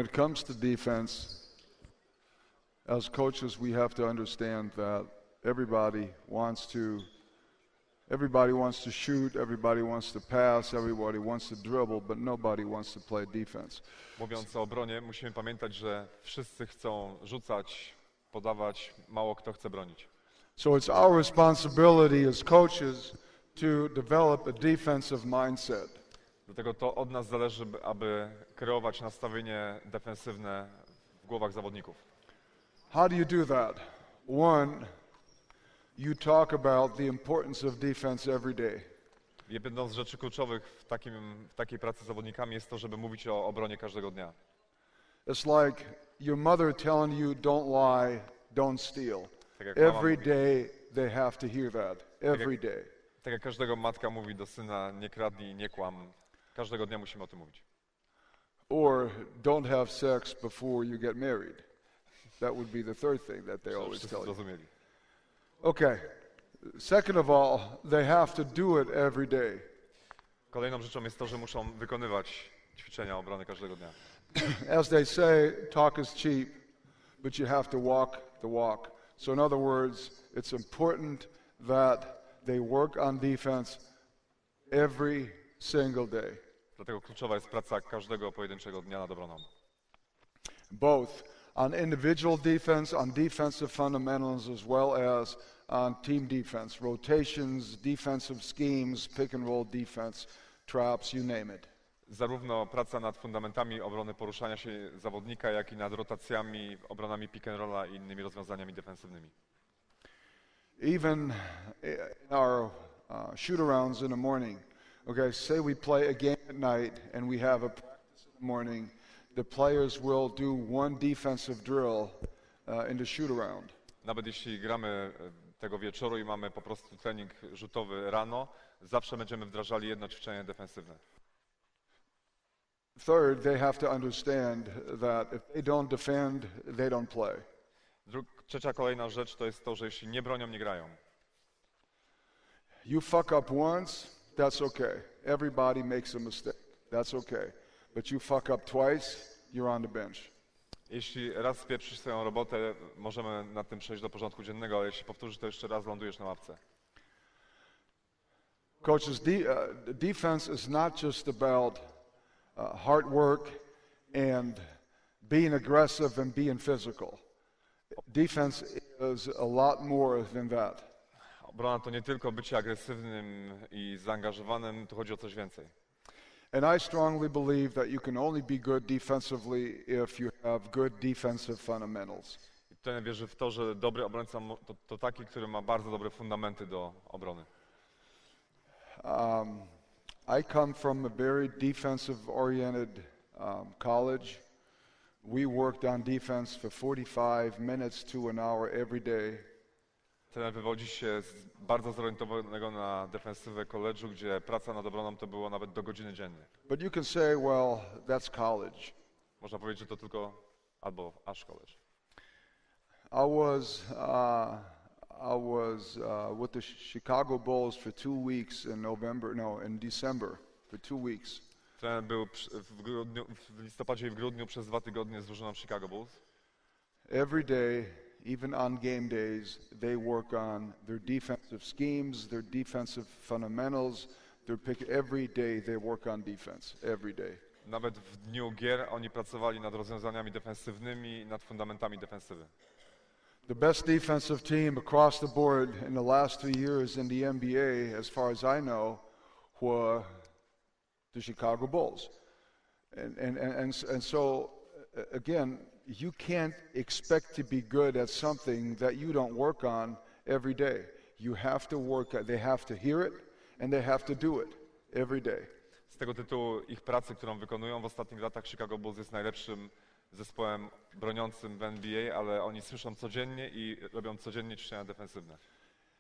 it comes to defense, as coaches, we have to understand that everybody wants to shoot, everybody wants to pass, everybody wants to dribble, but nobody wants to play defense. Mówiąc o obronie, musimy pamiętać, że wszyscy chcą rzucać, podawać, mało kto chce bronić. So it's our responsibility as coaches to develop a defensive mindset. Dlatego to od nas zależy, aby kreować nastawienie defensywne w głowach zawodników. How do you do that? One, you talk about the importance of defense every day. Jedną z rzeczy kluczowych w takiej pracy z zawodnikami jest to, żeby mówić o obronie każdego dnia. It's like your mother telling you don't lie, don't steal. Every day they have to hear that. Every day. Tak jak każdego matka mówi do syna, nie kradnij, nie kłam. Każdego dnia musimy o tym mówić. Or don't have sex before you get married. That would be the third thing that they always tell you. Okay. Second of all, they have to do it every day. Kolejną rzeczą jest to, że muszą wykonywać ćwiczenia obrony każdego dnia. As they say, talk is cheap, but you have to walk the walk. So in other words, it's important that they work on defense every single day. Dlatego kluczowa jest praca każdego pojedynczego dnia nad obroną. Both on individual defense, on defensive fundamentals, as well as on team defense, rotations, defensive schemes, pick and roll defense, traps, you name it. Zarówno praca nad fundamentami obrony poruszania się zawodnika, jak i nad rotacjami, obronami pick and rolla i innymi rozwiązaniami defensywnymi. Even in our shoot-arounds in the morning, okay, say we play a game at night and we have a practice in the morning, the players will do one defensive drill in the shoot-around. Nawet jeśli gramy tego wieczoru i mamy po prostu trening rzutowy rano, zawsze będziemy wdrażali jedno ćwiczenie defensywne. Third, they have to understand that if they don't defend, they don't play. Trzecia kolejna rzecz to jest to, że jeśli nie bronią, nie grają. You fuck up once, that's okay. Everybody makes a mistake. That's okay. But you fuck up twice, you're on the bench. Jeśli raz spieprzysz swoją robotę, możemy nad tym przejść do porządku dziennego, ale jeśli powtórzysz to jeszcze raz, lądujesz na ławce. Coaches, defense is not just about hard work and being aggressive and being physical. Defense is a lot more than that. Obrona to nie tylko bycie agresywnym i zaangażowanym, tu chodzi o coś więcej. And I strongly believe that you can only be good defensively if you have good defensive fundamentals. I tutaj wierzę w to, że dobry obrońca to taki, który ma bardzo dobre fundamenty do obrony. I come from a very defensive-oriented college. We worked on defense for 45 minutes to an hour every day. Trener wywodzi się z bardzo zorientowanego na defensywę college'u, gdzie praca nad obroną to było nawet do godziny dziennie. But you can say, well, that's college. Można powiedzieć, że to tylko albo aż college. I was with the Chicago Bulls for 2 weeks in December for 2 weeks. Trener był w listopadzie i w grudniu przez 2 tygodnie z drużyną Chicago Bulls. Every day, even on game days, they work on their defensive schemes, their defensive fundamentals. Every day they work on defense. Every day. Nawet w dniu gier oni pracowali nad rozwiązaniami defensywnymi i nad fundamentami defensywy. The best defensive team across the board in the last 2 years in the NBA, as far as I know, were the Chicago Bulls. And so, again, you can't expect to be good at something that you don't work on every day. You have to work, they have to hear it, and they have to do it every day. Z tego tytułu ich pracy, którą wykonują w ostatnich latach, Chicago Bulls jest najlepszym zespołem broniącym w NBA, ale oni słyszą codziennie i robią codziennie ćwiczenia defensywne.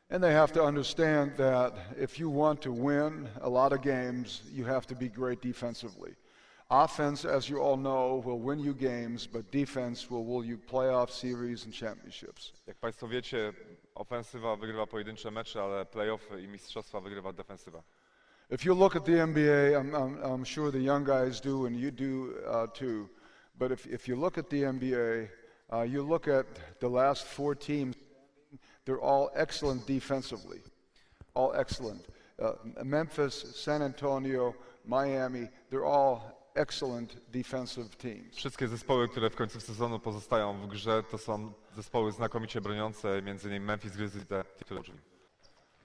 And they have to understand that if you want to win a lot of games, you have to be great defensively. Offense, as you all know, will win you games, but defense will win you playoff series and championships. Jak Państwo wiecie, ofensywa wygrywa pojedyncze mecze, ale playoffy i mistrzostwa wygrywa defensywa. If you look at the NBA, I'm sure the young guys do and you do too, But if you look at the NBA, you look at the last 4 teams, they're all excellent defensively. All excellent. Memphis, San Antonio, Miami, they're all excellent defensive teams. Wszystkie zespoły, które w końcu sezonu pozostają w grze, to są zespoły znakomicie broniące, między innymi Memphis Grizzlies, te, które uczyli.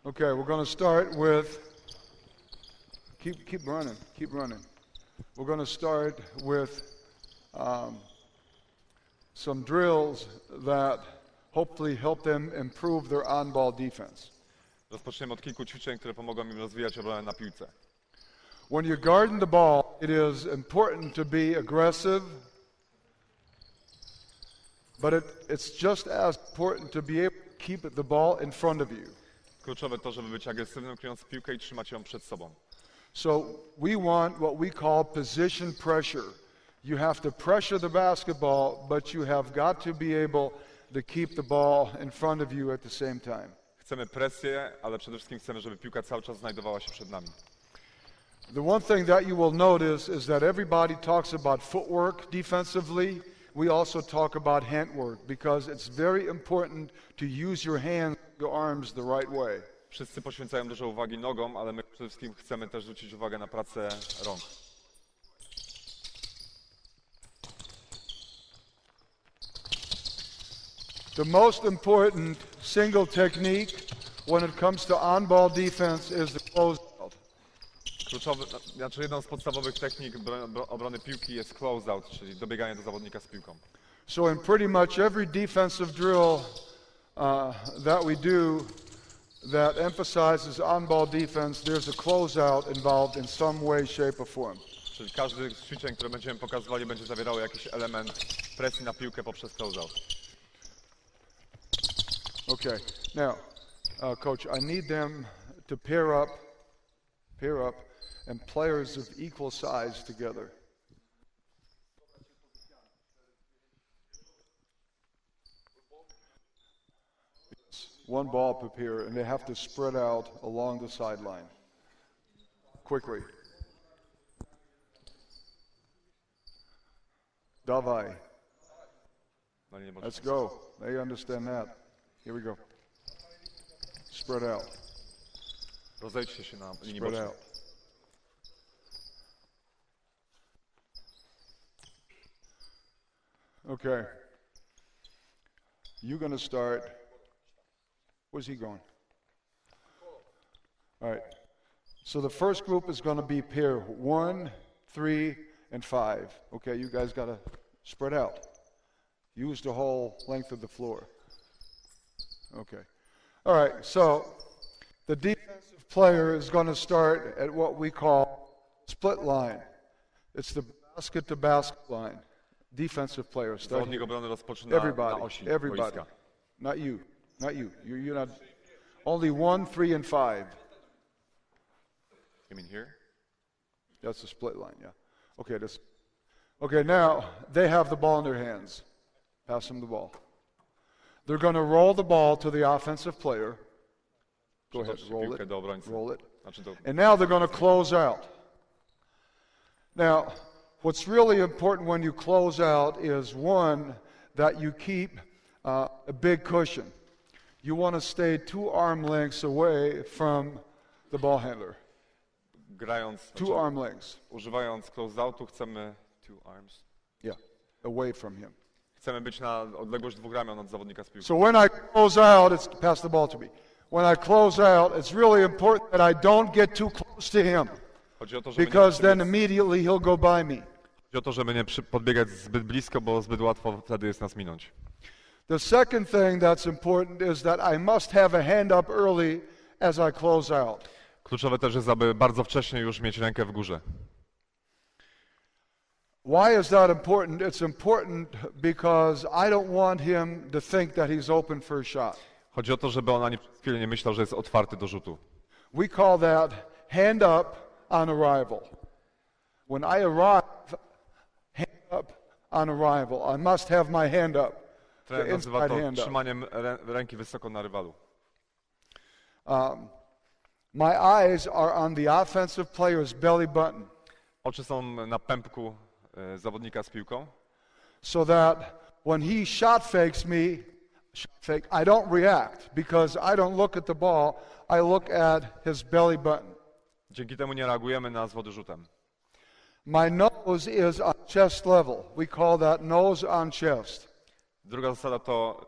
Okay, we're going to start with, keep running. We're going to start with some drills that hopefully help them improve their on-ball defense. Rozpoczniemy od kilku ćwiczeń, które pomogą im rozwijać obronę na piłce. When you're guarding the ball, it is important to be aggressive, but it's just as important to be able to keep the ball in front of you. Kluczowe to, żeby być agresywnym, kryjąc piłkę i trzymać ją przed sobą. So we want what we call position pressure. You have to pressure the basketball, but you have got to be able to keep the ball in front of you at the same time. Chcemy presję, ale przede wszystkim chcemy, żeby piłka cały czas znajdowała się przed nami. The one thing that you will notice is that everybody talks about footwork defensively. We also talk about handwork because it's very important to use your hands, your arms the right way. Wszyscy poświęcają dużo uwagi nogom, ale my przede wszystkim chcemy też zwrócić uwagę na pracę rąk. The most important single technique when it comes to on-ball defense is the closeout. Jedną z podstawowych technik obrony piłki jest closeout, czyli dobieganie do zawodnika z piłką. So in pretty much every defensive drill that we do that emphasizes on-ball defense, there's a closeout involved in some way, shape or form. Czyli każdy z ćwiczeń, które będziemy pokazywali, będzie zawierało jakiś element presji na piłkę poprzez closeout. Okay, now, Coach, I need them to pair up, and players of equal size together. One ball per pair, and they have to spread out along the sideline. Quickly. Dawaj. Let's go. They understand that. Here we go. Spread out. Rozejdźcie się na linii Spread bocznej. out. Okay. You're going to start. Where's he going? All right. So the first group is going to be pair 1, 3, and 5. Okay, you guys got to spread out. Use the whole length of the floor. Okay. All right, so the defensive player is going to start at what we call split line. It's the basket-to-basket line. Defensive player. Zawodnik obrony rozpoczyna na osi boiska. Not you. You're not. Only 1, 3, and 5. You mean here? That's the split line, yeah. Okay, now they have the ball in their hands. Pass them the ball. They're going to roll the ball to the offensive player. Go ahead, roll it. Roll it. And now they're going to close out. Now, what's really important when you close out is, one, that you keep a big cushion. You want to stay 2 arm lengths away from the ball handler. Grając, 2 arm lengths. Używając closeoutu chcemy 2 arms. Yeah, away from him. Chcemy być na odległość 2 ramion od zawodnika z piłką. So when I close out, pass the ball to me. When I close out, it's really important that I don't get too close to him. Because then immediately he'll go by me. Chodzi o to, żeby nie podbiegać zbyt blisko, bo zbyt łatwo wtedy jest nas minąć. The second thing that's important is that I must have a hand up early as I close out. Kluczowe też jest, aby bardzo wcześnie już mieć rękę w górze. Why is that important? It's important because I don't want him to think that he's open for a shot. Chodzi o to, żeby on ani przez chwilę nie myślał, że jest otwarty do rzutu. We call that hand up on arrival. When I arrive, hand up on arrival. I must have my hand up. Trener nazywa to trzymaniem ręki wysoko na rywalu. My eyes are on the offensive player's belly button. Oczy są na pępku zawodnika z piłką. so that when he shot fakes me, I don't react because I don't look at the ball, I look at his belly button. Dzięki temu nie reagujemy na złodorzutem. My nose is on chest level. We call that nose on chest. Druga zasada to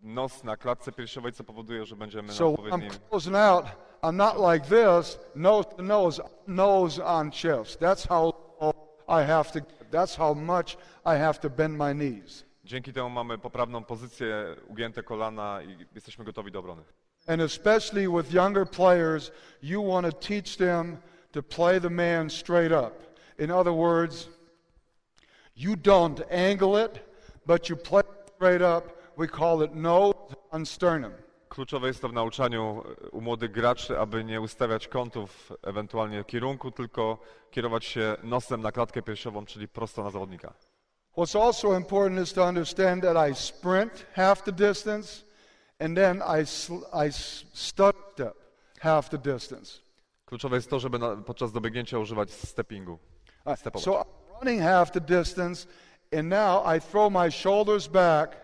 nos na klatce piersiowej, co powoduje, że będziemy na So when odpowiednim... I'm closing out, I'm not like this, nose to nose, nose on chest. That's how low I have to, that's how much I have to bend my knees. Dzięki temu mamy poprawną pozycję, ugięte kolana i jesteśmy gotowi do obrony. And especially with younger players, you want to teach them to play the man straight up. In other words, you don't angle it, but you play it straight up. We call it nose on sternum. Kluczowe jest to w nauczaniu u młodych graczy, aby nie ustawiać kątów, ewentualnie kierunku, tylko kierować się nosem na klatkę piersiową, czyli prosto na zawodnika. What's also important is to understand that I sprint half the distance, and then I step half the distance. Kluczowe jest to, żeby podczas dobiegnięcia używać steppingu. So I'm running half the distance, and now I throw my shoulders back,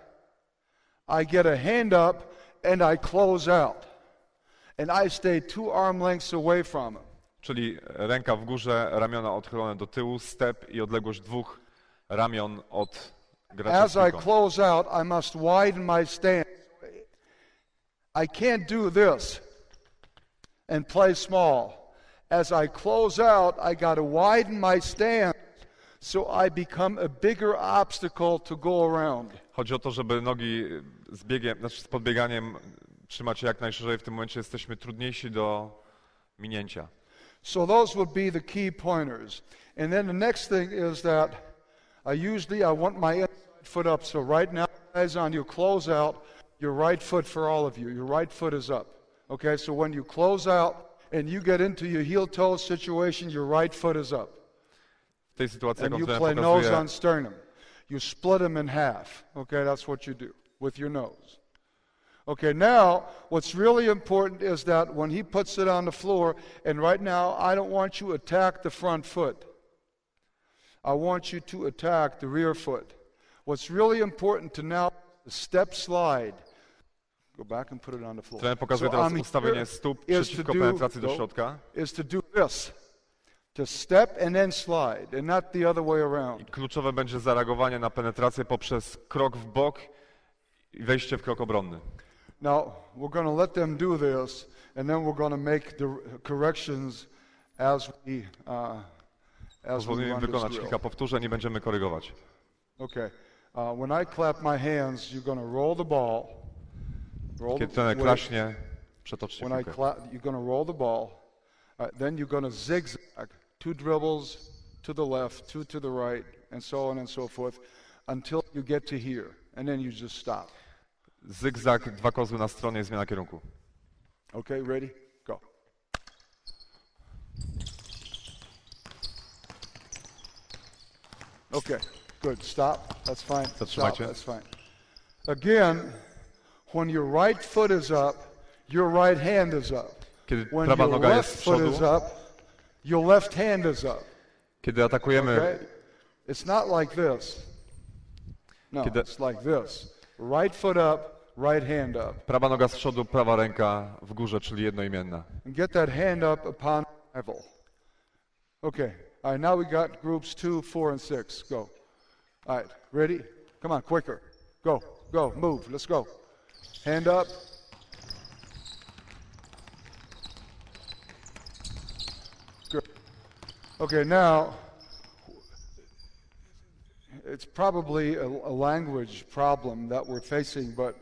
I get a hand up, and I close out. And I stay 2 arm lengths away from him. Czyli ręka w górze, ramiona odchylone do tyłu, step i odległość 2 ramion od gracza. As I close out, I must widen my stance. I can't do this and play small. As I close out, I got to widen my stance so I become a bigger obstacle to go around. Chodzi o to, żeby nogi z podbieganiem trzymać się jak najszerzej. W tym momencie jesteśmy trudniejsi do minięcia. So those would be the key pointers. And then the next thing is that I want my inside foot up. So right now, guys, on your close out, your right foot for all of you, your right foot is up. Okay, so when you close out and you get into your heel-toe situation, your right foot is up. W tej sytuacji, And jaką you tutaj play nose pokazuję, on sternum. You split them in half. Okay, that's what you do with your nose. Okay, now what's really important is that when he puts it on the floor, and right now I don't want you to attack the front foot. I want you to attack the rear foot. What's really important to now the step slide. Go back and put it on the floor. trener pokazuje teraz ustawienie stóp przeciwko penetracji do środka. Is to do this. To step and then slide, and not the other way around. Kluczowe będzie zareagowanie na penetrację poprzez krok w bok i wejście w krok obronny. Now, we're going to let them do this, and then we're going to make the corrections as we Pozwolimy im run this wykonać drill. kilka powtórzeń i będziemy korygować. Okay. When I clap my hands, you're going to roll the ball. Kiedy trener klaśnie, przetoczcie When I piłkę. clap, you're going to roll the ball. Then you're going to zigzag 2 dribbles to the left, 2 to the right, and so on and so forth, until you get to here, and then you just stop. Zygzak, 2 kozły na stronie, zmiana kierunku. Okay, ready? Go. Okay, good. Stop. That's fine. Stop. Zatrzymajcie. That's fine. Again, when your right foot is up, your right hand is up. Kiedy When prawa your noga jest left z foot przodu, is up, your left hand is up. kiedy atakujemy, Okay? It's not like this. No, Kiedy- it's like this. Right foot up, right hand up. prawa noga z przodu, prawa ręka w górze, czyli jednoimienna. And get that hand up upon arrival. Okay. All right, now we got groups 2, 4, and 6. Go. All right, ready? Come on, quicker. Go, go, move. Let's go. Hand up. Good. Okay, now it's probably a language problem that we're facing, but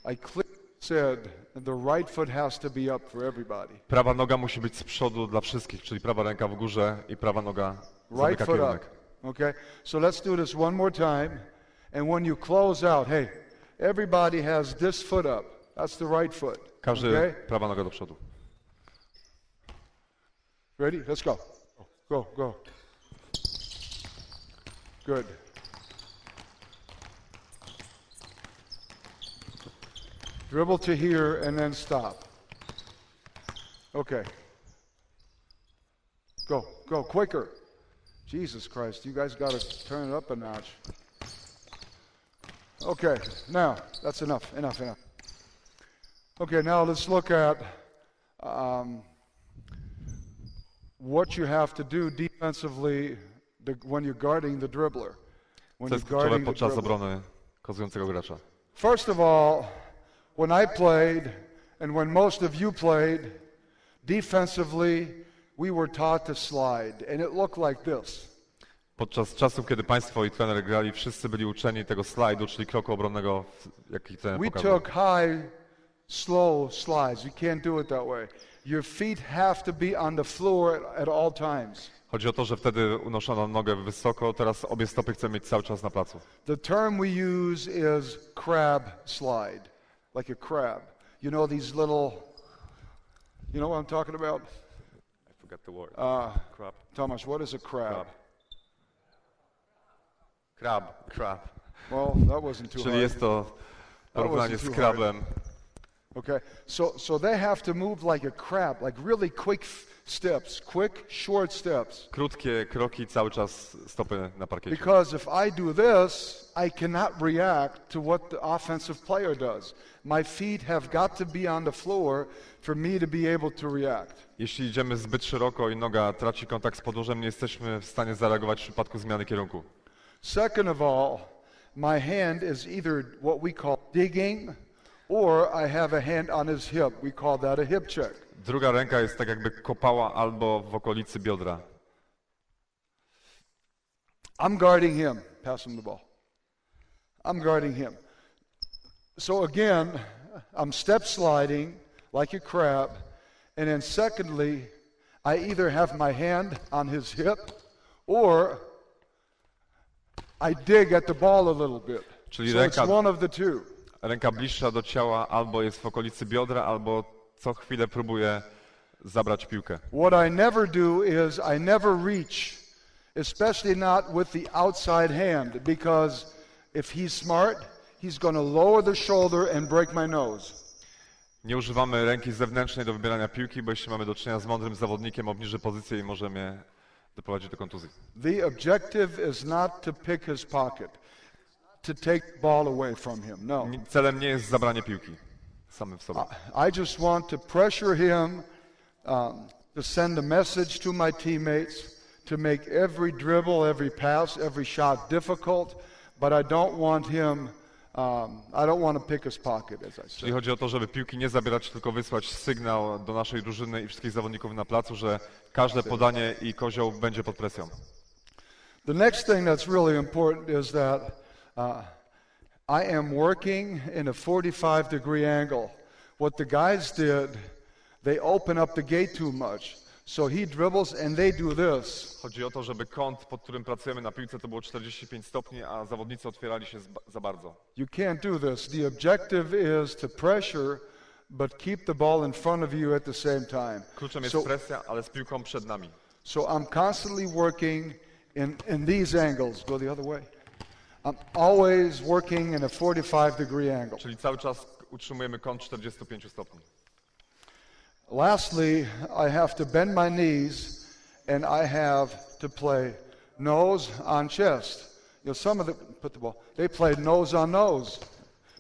I clearly said the right foot has to be up for everybody. Prawa noga musi być z przodu dla wszystkich, czyli prawa ręka w górze i prawa noga Right zamyka foot up. kierunek. Okay? So let's do this one more time. And when you close out, hey, everybody has this foot up. That's the right foot. Każdy Okay? prawa noga do przodu. Ready? Let's go. Go, go. Good. Dribble to here and then stop. Okay. Go, go, quicker. Jesus Christ, you guys got to turn it up a notch. Okay, now, that's enough. Okay, now let's look at what you have to do defensively when you're guarding the dribbler. When Co you're jest kluczowe guarding the podczas dribbler. obrony kozującego gracza? First of all, when I played, and when most of you played, defensively, we were taught to slide, and it looked like this. Podczas czasu, kiedy państwo i trener grali, wszyscy byli uczeni tego slajdu, czyli kroku obronnego, jaki trener We pokazał. took high, slow slides. You can't do it that way. Your feet have to be on the floor at all times. Chodzi o to, że wtedy unoszono nogę wysoko, teraz obie stopy chcemy mieć cały czas na placu. The term we use is crab slide, like a crab. You know these little, you know what I'm talking about? I forgot the word. Crab. Thomas, what is a crab? Crab. Well, that wasn't too Czyli hard. jest to porównanie z krablem. Okay, so they have to move like a crab, like really quick steps, quick, short steps. Krótkie kroki, cały czas stopy na parkiecie. Because if I do this, I cannot react to what the offensive player does. My feet have got to be on the floor for me to be able to react. Jeśli idziemy zbyt szeroko i noga traci kontakt z podłożem, nie jesteśmy w stanie zareagować w przypadku zmiany kierunku. Second of all, my hand is either what we call digging, or I have a hand on his hip. We call that a hip check. Druga ręka jest tak jakby kopała albo w okolicy biodra. I'm guarding him. Pass him the ball. I'm guarding him. So again, I'm step sliding like a crab. And then secondly, I either have my hand on his hip or I dig at the ball a little bit. Czyli So it's one of the two. ręka bliższa do ciała albo jest w okolicy biodra, albo co chwilę próbuje zabrać piłkę. What I never do is I never reach, especially not with the outside hand, because if he's smart, he's going to lower the shoulder and break my nose. Nie używamy ręki zewnętrznej do wybierania piłki, bo jeśli mamy do czynienia z mądrym zawodnikiem, obniży pozycję i może mnie doprowadzić do kontuzji. The objective is not to pick his pocket, to take the ball away from him. No. Celem nie jest zabranie piłki samym w sobie. I just want to pressure him, to send a message to my teammates, to make every dribble, every pass, every shot difficult, but I don't want him, I don't want to pick his pocket, as I Czyli said. chodzi o to, żeby piłki nie zabierać, tylko wysłać sygnał do naszej drużyny i wszystkich zawodników na placu, że każde podanie i kozioł będzie pod presją. The next thing that's really important is that I am working in a 45-degree angle. What the guys did, they open up the gate too much. So he dribbles and they do this. Chodzi o to, żeby kąt, pod którym pracujemy na piłce, to było 45 stopni, a zawodnicy otwierali się za bardzo. You can't do this. The objective is to pressure, but keep the ball in front of you at the same time. Kluczem jest presja, ale z piłką przed nami. So I'm constantly working in these angles. Go the other way. I'm always working in a 45-degree angle. Czyli cały czas utrzymujemy kąt 45 stopni. Lastly, I have to bend my knees and I have to play nose on chest. You know, some of they play nose on nose,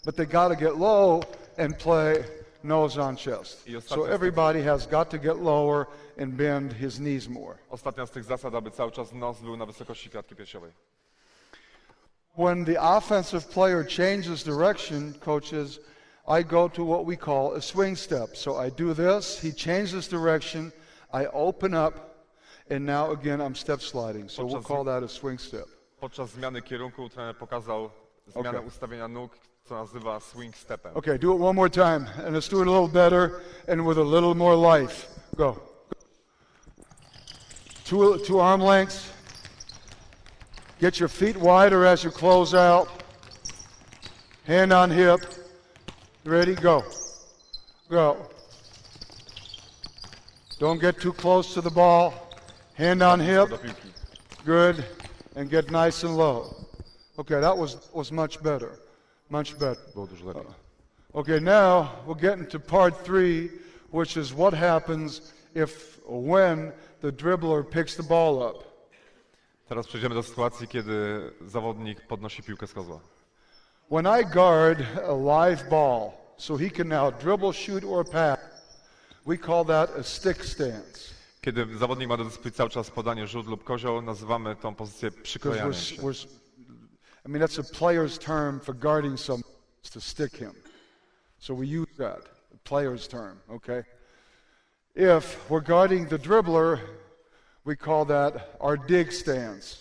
but they got to get low and play nose on chest. So everybody has got to get lower and bend his knees more. Ostatnia z tych zasad, aby cały czas nos był na wysokości klatki piersiowej. When the offensive player changes direction, coaches, I go to what we call a swing step. So I do this, he changes direction, I open up, and now again I'm step sliding. So we'll call that a swing step. Podczas zmiany kierunku trener pokazał zmianę ustawienia nóg, co nazywa swing stepem. Okay, do it one more time, and let's do it a little better and with a little more life. Go. Two arm lengths. Get your feet wider as you close out. Hand on hip. Ready? Go. Go. Don't get too close to the ball. Hand on hip. Good. And get nice and low. Okay, that was much better. Much better. Okay, now we're getting to part 3, which is what happens when the dribbler picks the ball up. Teraz przejdziemy do sytuacji, kiedy zawodnik podnosi piłkę z kozła. When I guard a live ball, so he can now dribble, shoot, or pass, we call that a stick stance. Kiedy zawodnik ma do dyspozycji cały czas podanie, rzut lub kozioł, nazywamy tą pozycję przyklejania się. I mean, that's a player's term for guarding someone, to stick him. So we use that, a player's term, okay? If we're guarding the dribbler, we call that our dig stance.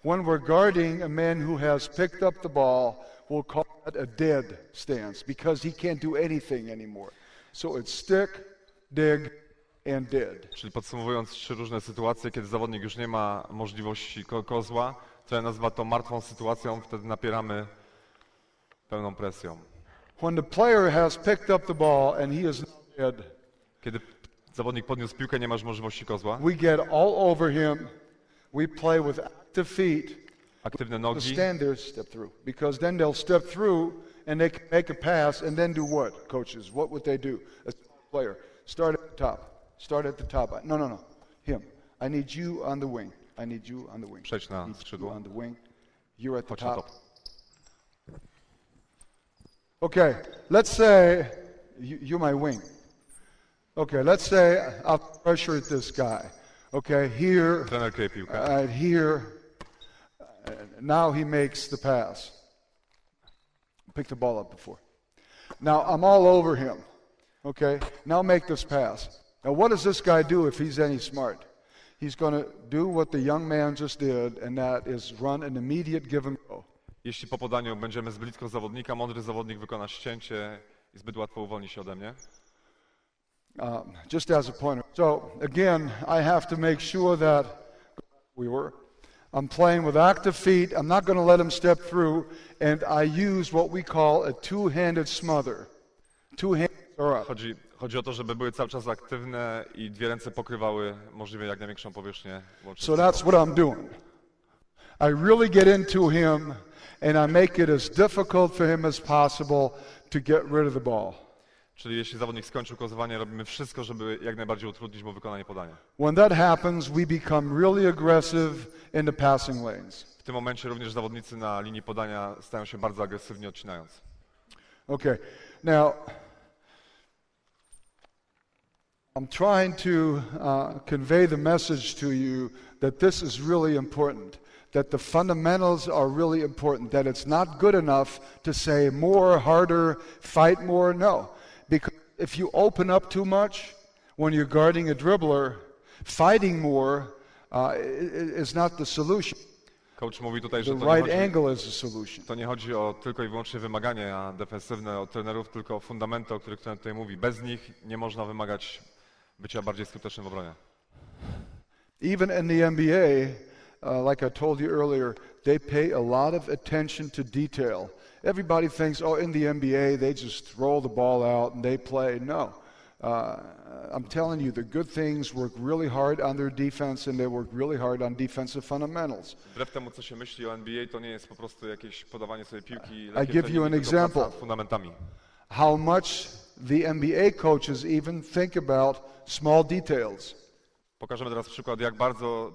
When we're guarding a man who has picked up the ball, we'll call that a dead stance because he can't do anything anymore. So it's stick, dig, and dead. Czyli podsumowując 3 różne sytuacje, kiedy zawodnik już nie ma możliwości kozła, to nazywa to martwą sytuacją, wtedy napieramy pełną presją. When the player has picked up the ball and he is dead, kiedy zawodnik podniósł piłkę, nie masz możliwości kozła, we get all over him. We play with active feet. aktywne To nogi, stand there, step through, because then they'll step through and they can make a pass and then do what, coaches? What would they do? A player, start at the top. Start at the top. No. Him. I need you on the wing. I need you on the wing. przejdź na I need you skrzydło. on the wing. You're at the Chodź na top. top. Okay, let's say you're my wing. Okay, let's say I'll pressure this guy. Okay, here, Trener kryje piłkę. here. Now he makes the pass. Pick the ball up before. Now I'm all over him. Okay, now make this pass. Now what does this guy do if he's any smart? He's going to do what the young man just did, and that is run an immediate give and go. Jeśli po podaniu będziemy zbyt blisko zawodnika, mądry zawodnik wykona ścięcie i zbyt łatwo uwolni się ode mnie. Just as a pointer. So again, I have to make sure that I'm playing with active feet. I'm not going to let him step through, and I use what we call a two-handed smother. Two hands are up. Chodzi o to, żeby były cały czas aktywne i 2 ręce pokrywały możliwie jak największą powierzchnię. So that's what I'm doing. I really get into him, and I make it as difficult for him as possible to get rid of the ball. Czyli jeśli zawodnik skończył kozowanie, robimy wszystko, żeby jak najbardziej utrudnić mu wykonanie podania. When that happens, we become really aggressive in the passing lanes. W tym momencie również zawodnicy na linii podania stają się bardzo agresywnie odcinając. Okay, now I'm trying to convey the message to you that this is really important, that the fundamentals are really important, that it's not good enough to say more, harder, fight more. No, because if you open up too much when you're guarding a dribbler, fighting more is not the solution. Coach mówi tutaj, że The right angle is the solution. to nie chodzi o tylko i wyłącznie wymagania defensywne od trenerów, tylko o fundamenty, o których trener tutaj mówi. Bez nich nie można wymagać bycia bardziej skutecznym w obronie. Even in the NBA, like I told you earlier, they pay a lot of attention to detail. Everybody thinks, oh, in the NBA, they just roll the ball out and they play. No. I'm telling you, the good things work really hard on their defense and they work really hard on defensive fundamentals. Wbrew temu, co się myśli o NBA, to nie jest po prostu jakieś podawanie sobie piłki, I give you an example. nad fundamentami. How much the NBA coaches even think about small details. Pokażemy teraz przykład, jak bardzo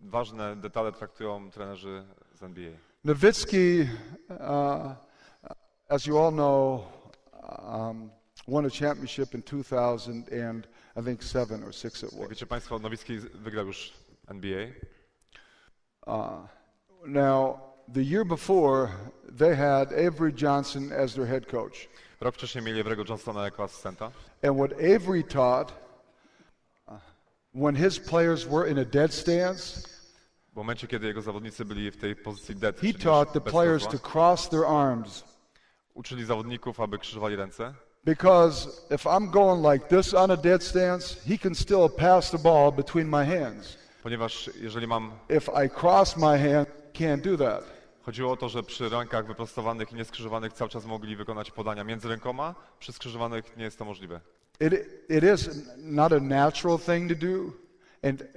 ważne detale traktują trenerzy z NBA. Nowitzki, as you all know, won a championship in 2000 and I think 7 or 6 it Jak was. wiecie Państwo, Nowicki wygrał już NBA. Now, the year before, they had Avery Johnson as their head coach. Rok wcześniej mieli Avery'ego Johnsona jako asystenta. And what Avery taught, when his players were in a dead stance, W momencie, kiedy jego zawodnicy byli w tej pozycji dead, he czyli taught the bez players kozła, to cross their arms. uczyli zawodników, aby krzyżowali ręce. Because if I'm going like this on a dead stance, he can still pass the ball between my hands. Ponieważ jeżeli mam... If I cross my hand, can't do that. Chodziło o to, że przy rękach wyprostowanych i nieskrzyżowanych cały czas mogli wykonać podania między rękoma, przy skrzyżowanych nie jest to możliwe. It is not a natural thing to do,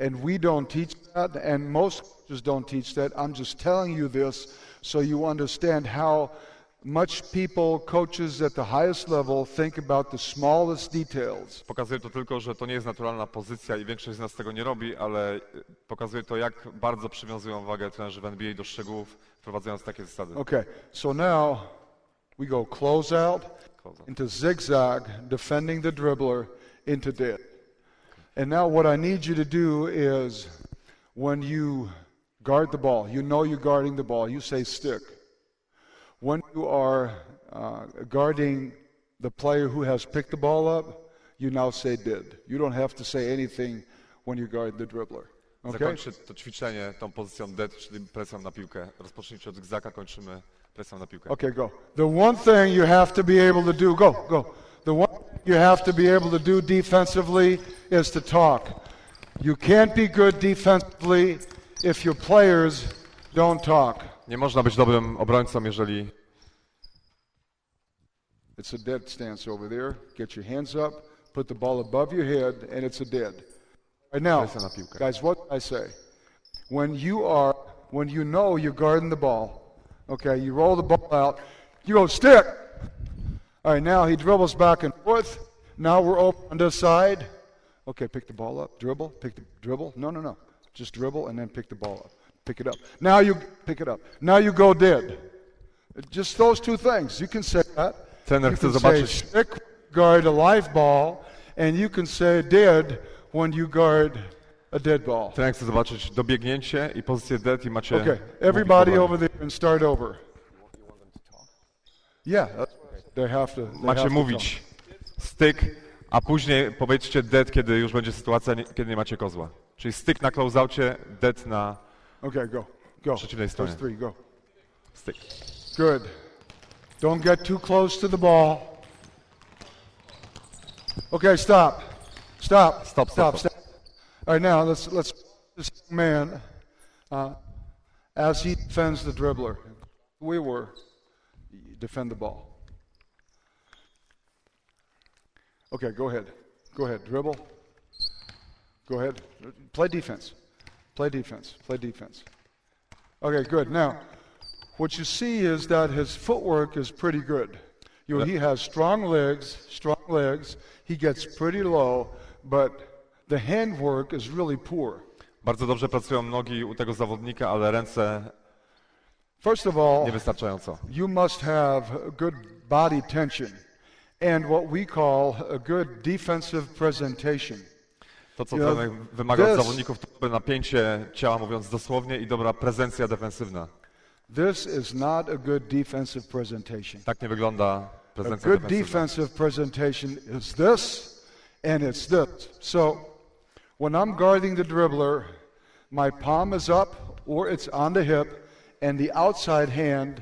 and we don't teach that, and most coaches don't teach that. I'm just telling you this so you understand how much people, coaches at the highest level, think about the smallest details. Pokazuje to tylko, że to nie jest naturalna pozycja i większość z nas tego nie robi, ale pokazuje to, jak bardzo przywiązują wagę trenerzy w NBA do szczegółów, wprowadzając takie zasady. Okay, so now We go close out into zigzag, defending the dribbler into dead. And now what I need you to do is when you guard the ball, you know you're guarding the ball, you say stick. When you are guarding the player who has picked the ball up, you now say did. You don't have to say anything when you guard the dribbler. Okay? Zakończę to ćwiczenie tą pozycją dead, czyli presją na piłkę. Rozpocznijcie od zygzaka, kończymy presją na piłkę. Okay, go. The one thing you have to be able to do, go. The one thing you have to be able to do defensively is to talk. You can't be good defensively if your players don't talk. Nie można być dobrym obrońcą, jeżeli... It's a dead stance over there. Get your hands up, put the ball above your head, and it's a dead. Right now, guys, what did I say? When you know you're guarding the ball, okay, you roll the ball out, you go stick. All right, now he dribbles back and forth. Now we're open on this side. Okay, pick the ball up, dribble, dribble. No. Just dribble and then pick the ball up. Pick it up. Now you pick it up. Now you go dead. Just those two things. You can say that. Trener chce zobaczyć. Stick, guard a live ball, and you can say dead when you guard a dead ball. Trener chce zobaczyć dobiegnięcie i pozycję dead i macie... Okay, everybody over there and start over. Yeah, they have to. Macie mówić styk, a później powiedzcie dead, kiedy już będzie sytuacja, kiedy nie macie kozła. Czyli styk na closeoutie, dead na przeciwnej stronie. Those three, go. Styk. Good. Don't get too close to the ball. Okay, stop. Stop. All right, now let's this man as he defends the dribbler. Defend the ball. Okay, go ahead. Dribble. Go ahead. Play defense. Okay, good. Now, what you see is that his footwork is pretty good. He has strong legs. He gets pretty low, but the handwork is really poor. Bardzo dobrze pracują nogi u tego zawodnika, ale ręce First of all, niewystarczająco. You must have a good body tension and what we call a good defensive presentation. To, co trener wymaga od zawodników, to dobre napięcie ciała, mówiąc dosłownie, i dobra prezencja defensywna. This is not a good defensive presentation. Tak nie wygląda prezencja defensywna. A good defensywna. defensive presentation is this and it's this. So when I'm guarding the dribbler, my palm is up or it's on the hip and the outside hand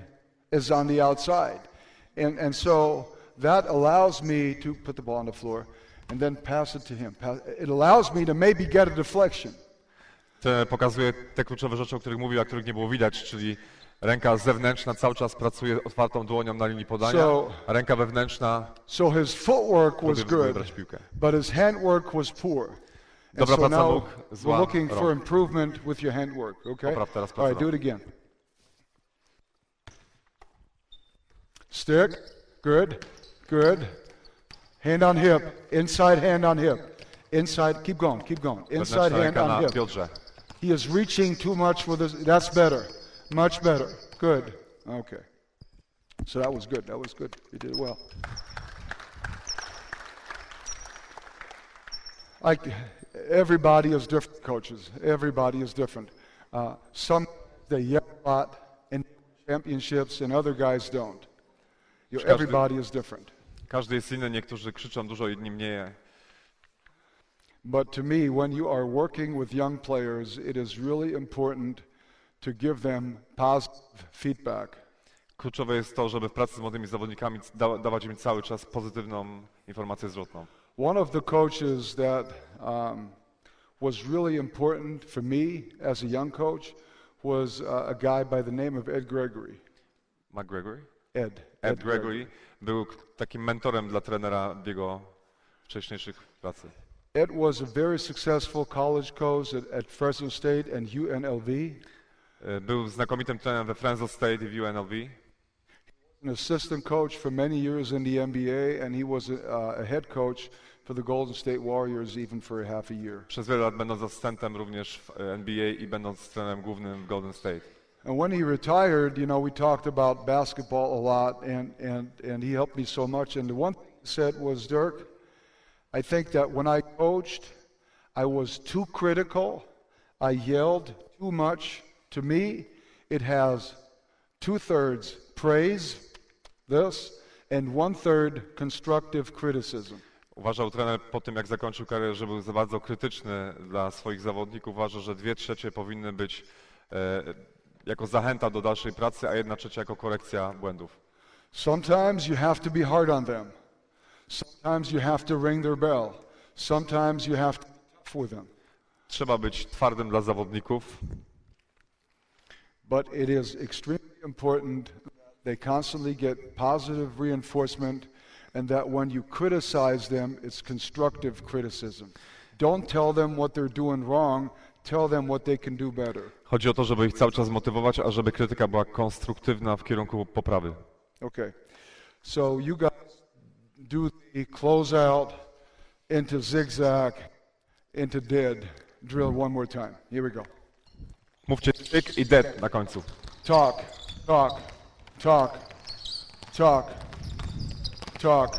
is on the outside. And so that allows me to put the ball on the floor and then pass it to him. It allows me to maybe get a deflection. Pokazuje te kluczowe rzeczy, o których mówił, a których nie było widać, czyli ręka zewnętrzna cały czas pracuje otwartą dłonią na linii podania, a ręka wewnętrzna. So his footwork was good, but his handwork was poor. Dobra praca nóg, we're looking for improvement with your handwork, okay? All right, do it again. Stick, good. Hand on hip, inside hand on hip. Inside, keep going. Inside hand on hip. He is reaching too much with his, that's better. Much better. Good. Okay. So that was good. You did well. Everybody is different, coaches. Everybody is different. Some, they yell a lot in championships and other guys don't. Everybody is different. Każdy jest inny, niektórzy krzyczą dużo, inni mniej. But to me, when you are working with young players, it is really important to give them positive feedback. Kluczowe jest to, żeby w pracy z młodymi zawodnikami dawać im cały czas pozytywną informację zwrotną. One of the coaches that was really important for me as a young coach was a guy by the name of Ed Gregory. McGregory? Ed Gregory był takim mentorem dla trenera w jego wcześniejszych pracy. Ed was a very successful college coach at Fresno State and UNLV. Był znakomitym trenerem we Fresno State i w UNLV. An assistant coach for many years in the NBA, and he was a head coach for the Golden State Warriors even for half a year. Przez wiele lat będąc asystentem również w NBA i będąc trenerem głównym w Golden State. And when he retired, you know, we talked about basketball a lot, and he helped me so much. And the one thing he said was, Dirk, I think that when I coached, I was too critical. I yelled too much. To me, it has 2/3 praise, this, and 1/3 constructive criticism. Uważał trener po tym, jak zakończył karierę, że był za bardzo krytyczny dla swoich zawodników. Uważa, że 2/3 powinny być jako zachęta do dalszej pracy, a 1/3 jako korekcja błędów. Sometimes you have to be hard on them. Sometimes you have to ring their bell. Sometimes you have to be tough with them. Trzeba być twardym dla zawodników. But it is extremely important that they constantly get positive reinforcement and that when you criticize them, it's constructive criticism. Don't tell them what they're doing wrong, tell them what they can do better. Chodzi o to, żeby ich cały czas motywować, a żeby krytyka była konstruktywna w kierunku poprawy. Okay. So you guys do the closeout into zigzag, into dead drill one more time. Here we go. Mówcie stick i dead na końcu. Talk, talk, talk, talk, talk.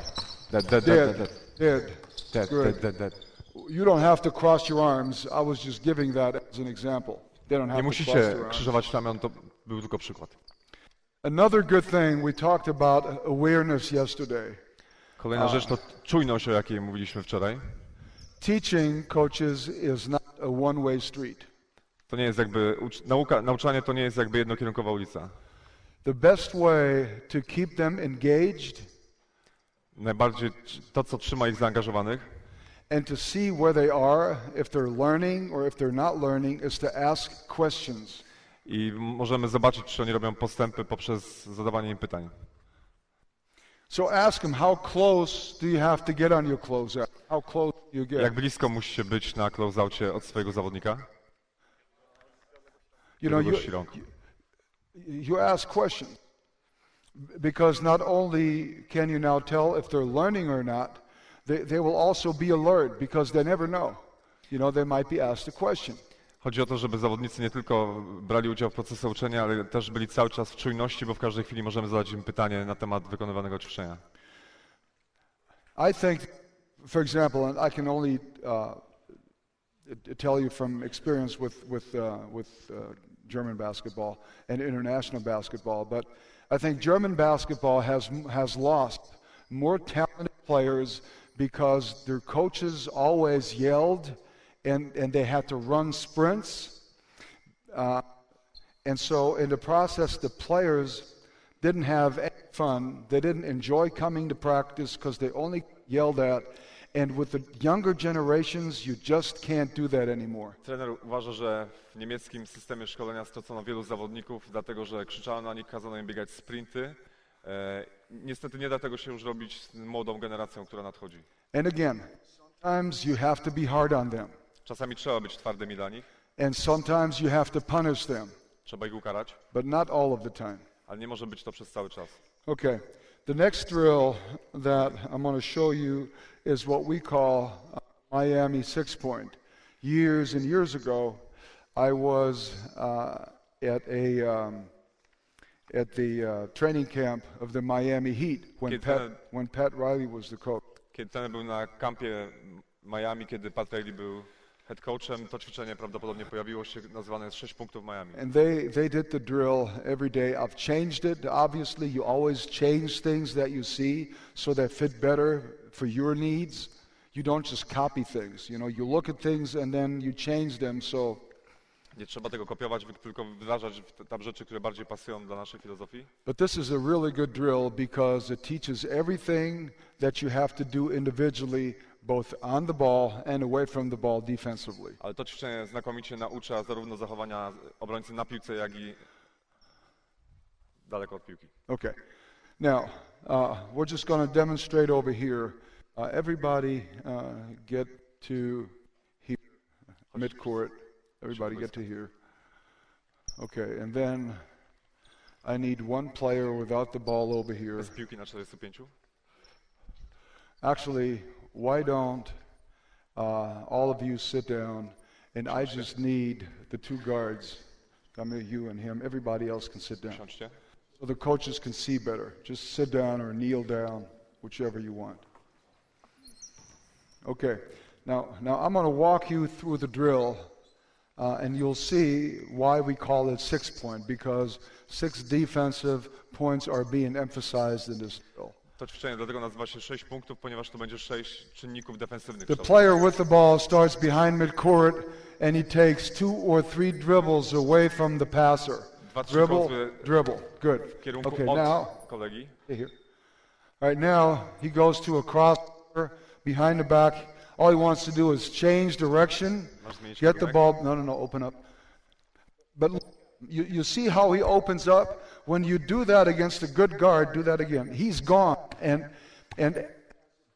Dead. Dead. Dead. You don't have to cross your arms. I was just giving that as an example. They don't have Nie to cross musicie their arms. krzyżować ramion, to był tylko przykład. Another good thing, we talked about awareness yesterday. Kolejna rzecz to czujność, o jakiej mówiliśmy wczoraj. Teaching coaches is not a one-way street. To nie jest jakby, nauczanie to nie jest jakby jednokierunkowa ulica. The best way to keep them engaged Najbardziej to, co trzyma ich zaangażowanych and to see where they are, if they're learning or if they're not learning, is to ask questions. i możemy zobaczyć, czy oni robią postępy poprzez zadawanie im pytań. So ask them, how close do you have to get on your closeout? How close do you get? Jak blisko musicie być na closeoutie od swojego zawodnika? You know, Długości rąk. you ask questions because not only can you now tell if they're learning or not, they will also be alert because they never know. You know, they might be asked a question. Chodzi o to, żeby zawodnicy nie tylko brali udział w procesie uczenia, ale też byli cały czas w czujności, bo w każdej chwili możemy zadać im pytanie na temat wykonywanego ćwiczenia. I think, for example, and I can only tell you from experience with German basketball and international basketball, but I think German basketball has lost more talented players because their coaches always yelled and they had to run sprints. And so in the process, the players didn't have any fun. They didn't enjoy coming to practice because they only yelled at. And with the younger generations, you just can't do that anymore. Trener uważa, że w niemieckim systemie szkolenia stracono wielu zawodników, dlatego że krzyczano na nich, kazano im biegać sprinty. Niestety nie da tego się już robić z młodą generacją, która nadchodzi. And again, sometimes you have to be hard on them. Czasami trzeba być twardymi dla nich. And sometimes you have to punish them. Trzeba ich ukarać, but not all of the time. ale nie może być to przez cały czas. Okay, the next drill that I'm going to show you is what we call Miami 6-point. Years and years ago, I was at the training camp of the Miami Heat when Pat Riley was the coach. Kiedy ten był na kampie Miami, kiedy Pat Riley był head coachem, to ćwiczenie prawdopodobnie pojawiło się, nazywane jest 6 punktów Miami. And they did the drill every day. I've changed it. Obviously, you always change things that you see so they fit better for your needs. You don't just copy things. You know, you look at things and then you change them so. Nie trzeba tego kopiować, tylko wdrażać tam rzeczy, które bardziej pasują dla naszej filozofii. But this is a really good drill because it teaches everything that you have to do individually, both on the ball and away from the ball defensively. Ale to ćwiczenie znakomicie naucza zarówno zachowania obrońcy na piłce, jak i daleko od piłki. Okay. Now, we're just going to demonstrate over here. Everybody get to here, midcourt. Everybody get to here. Okay, and then I need one player without the ball over here. Bez piłki na 45. Actually, why don't all of you sit down and I just need the two guards I mean, you and him. Everybody else can sit down. Usiądźcie. So the coaches can see better. Just sit down or kneel down, whichever you want. Okay. Now I'm going to walk you through the drill, and you'll see why we call it 6-point, because 6 defensive points are being emphasized in this drill. To ćwiczenie dlatego nazywa się 6 punktów, ponieważ to będzie 6 czynników defensywnych. The player with the ball starts behind midcourt, and he takes 2 or 3 dribbles away from the passer. Dribble. Good. W kierunku Okay, od now, kolegi. here. All right, now he goes to a crossover behind the back. All he wants to do is change direction, get the ball. No, open up. But you see how he opens up? When you do that against a good guard, do that again. He's gone. And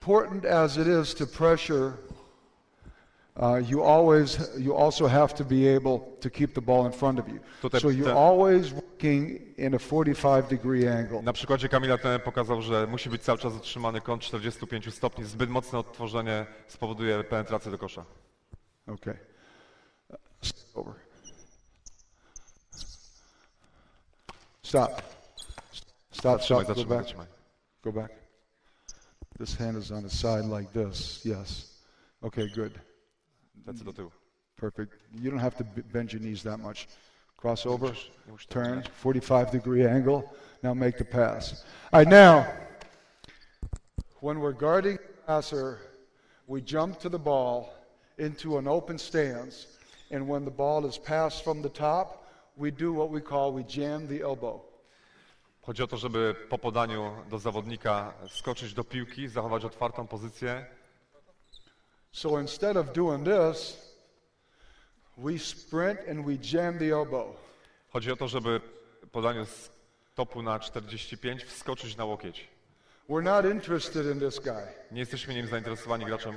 important as it is to pressure, you also have to be able to keep the ball in front of you. So you're always working in a 45-degree angle. Na przykładzie Kamila ten pokazał, że musi być cały czas utrzymany kąt 45 stopni. Zbyt mocne odtworzenie spowoduje penetrację do kosza. Okay. Over. Stop. Go back. Go back. This hand is on the side like this. Yes. Okay, good. Lecę do tyłu. Perfect. You don't have to bend your knees that much. Cross over, turn, 45-degree angle. Now make the pass. All right, now, when we're guarding the passer, we jump to the ball into an open stance, and when the ball is passed from the top, we do what we jam the elbow. Chodzi o to, żeby po podaniu do zawodnika skoczyć do piłki, zachować otwartą pozycję. So instead of doing this, we sprint and we jam the elbow. Chodzi o to, żeby po podaniu z topu na 45 wskoczyć na łokieć. We're not interested in this guy. Nie jesteśmy nim zainteresowani graczem,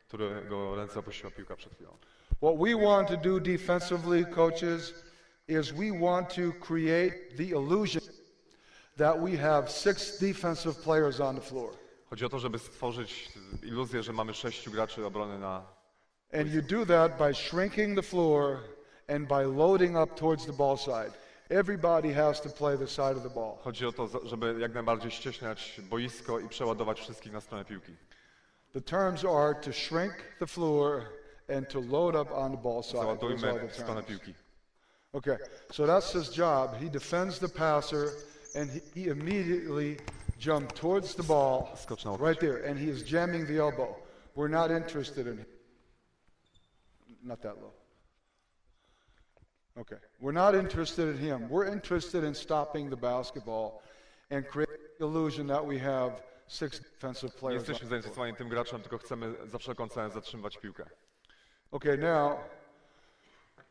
którego ręce opuściła piłka przed chwilą. What we want to do defensively, coaches, is we want to create the illusion that we have 6 defensive players on the floor. Chodzi o to, żeby stworzyć iluzję, że mamy 6 graczy obrony na... And you do that by shrinking the floor and by loading up towards the ball side. Everybody has to play the side of the ball. Chodzi o to, żeby jak najbardziej ścieśniać boisko i przeładować wszystkich na stronę piłki. The terms are to shrink the floor and to load up on the ball side. Załadujmy w stronę piłki. Okay, so that's his job. He defends the passer and he immediately jumps towards the ball right there, and he is jamming the elbow. We're not interested in him. Not that low. Okay, we're not interested in him. We're interested in stopping the basketball and creating the illusion that we have 6 defensive Nie players. jesteśmy zainteresowani tym graczem, tylko chcemy za wszelką cenę zatrzymywać piłkę. Okay, now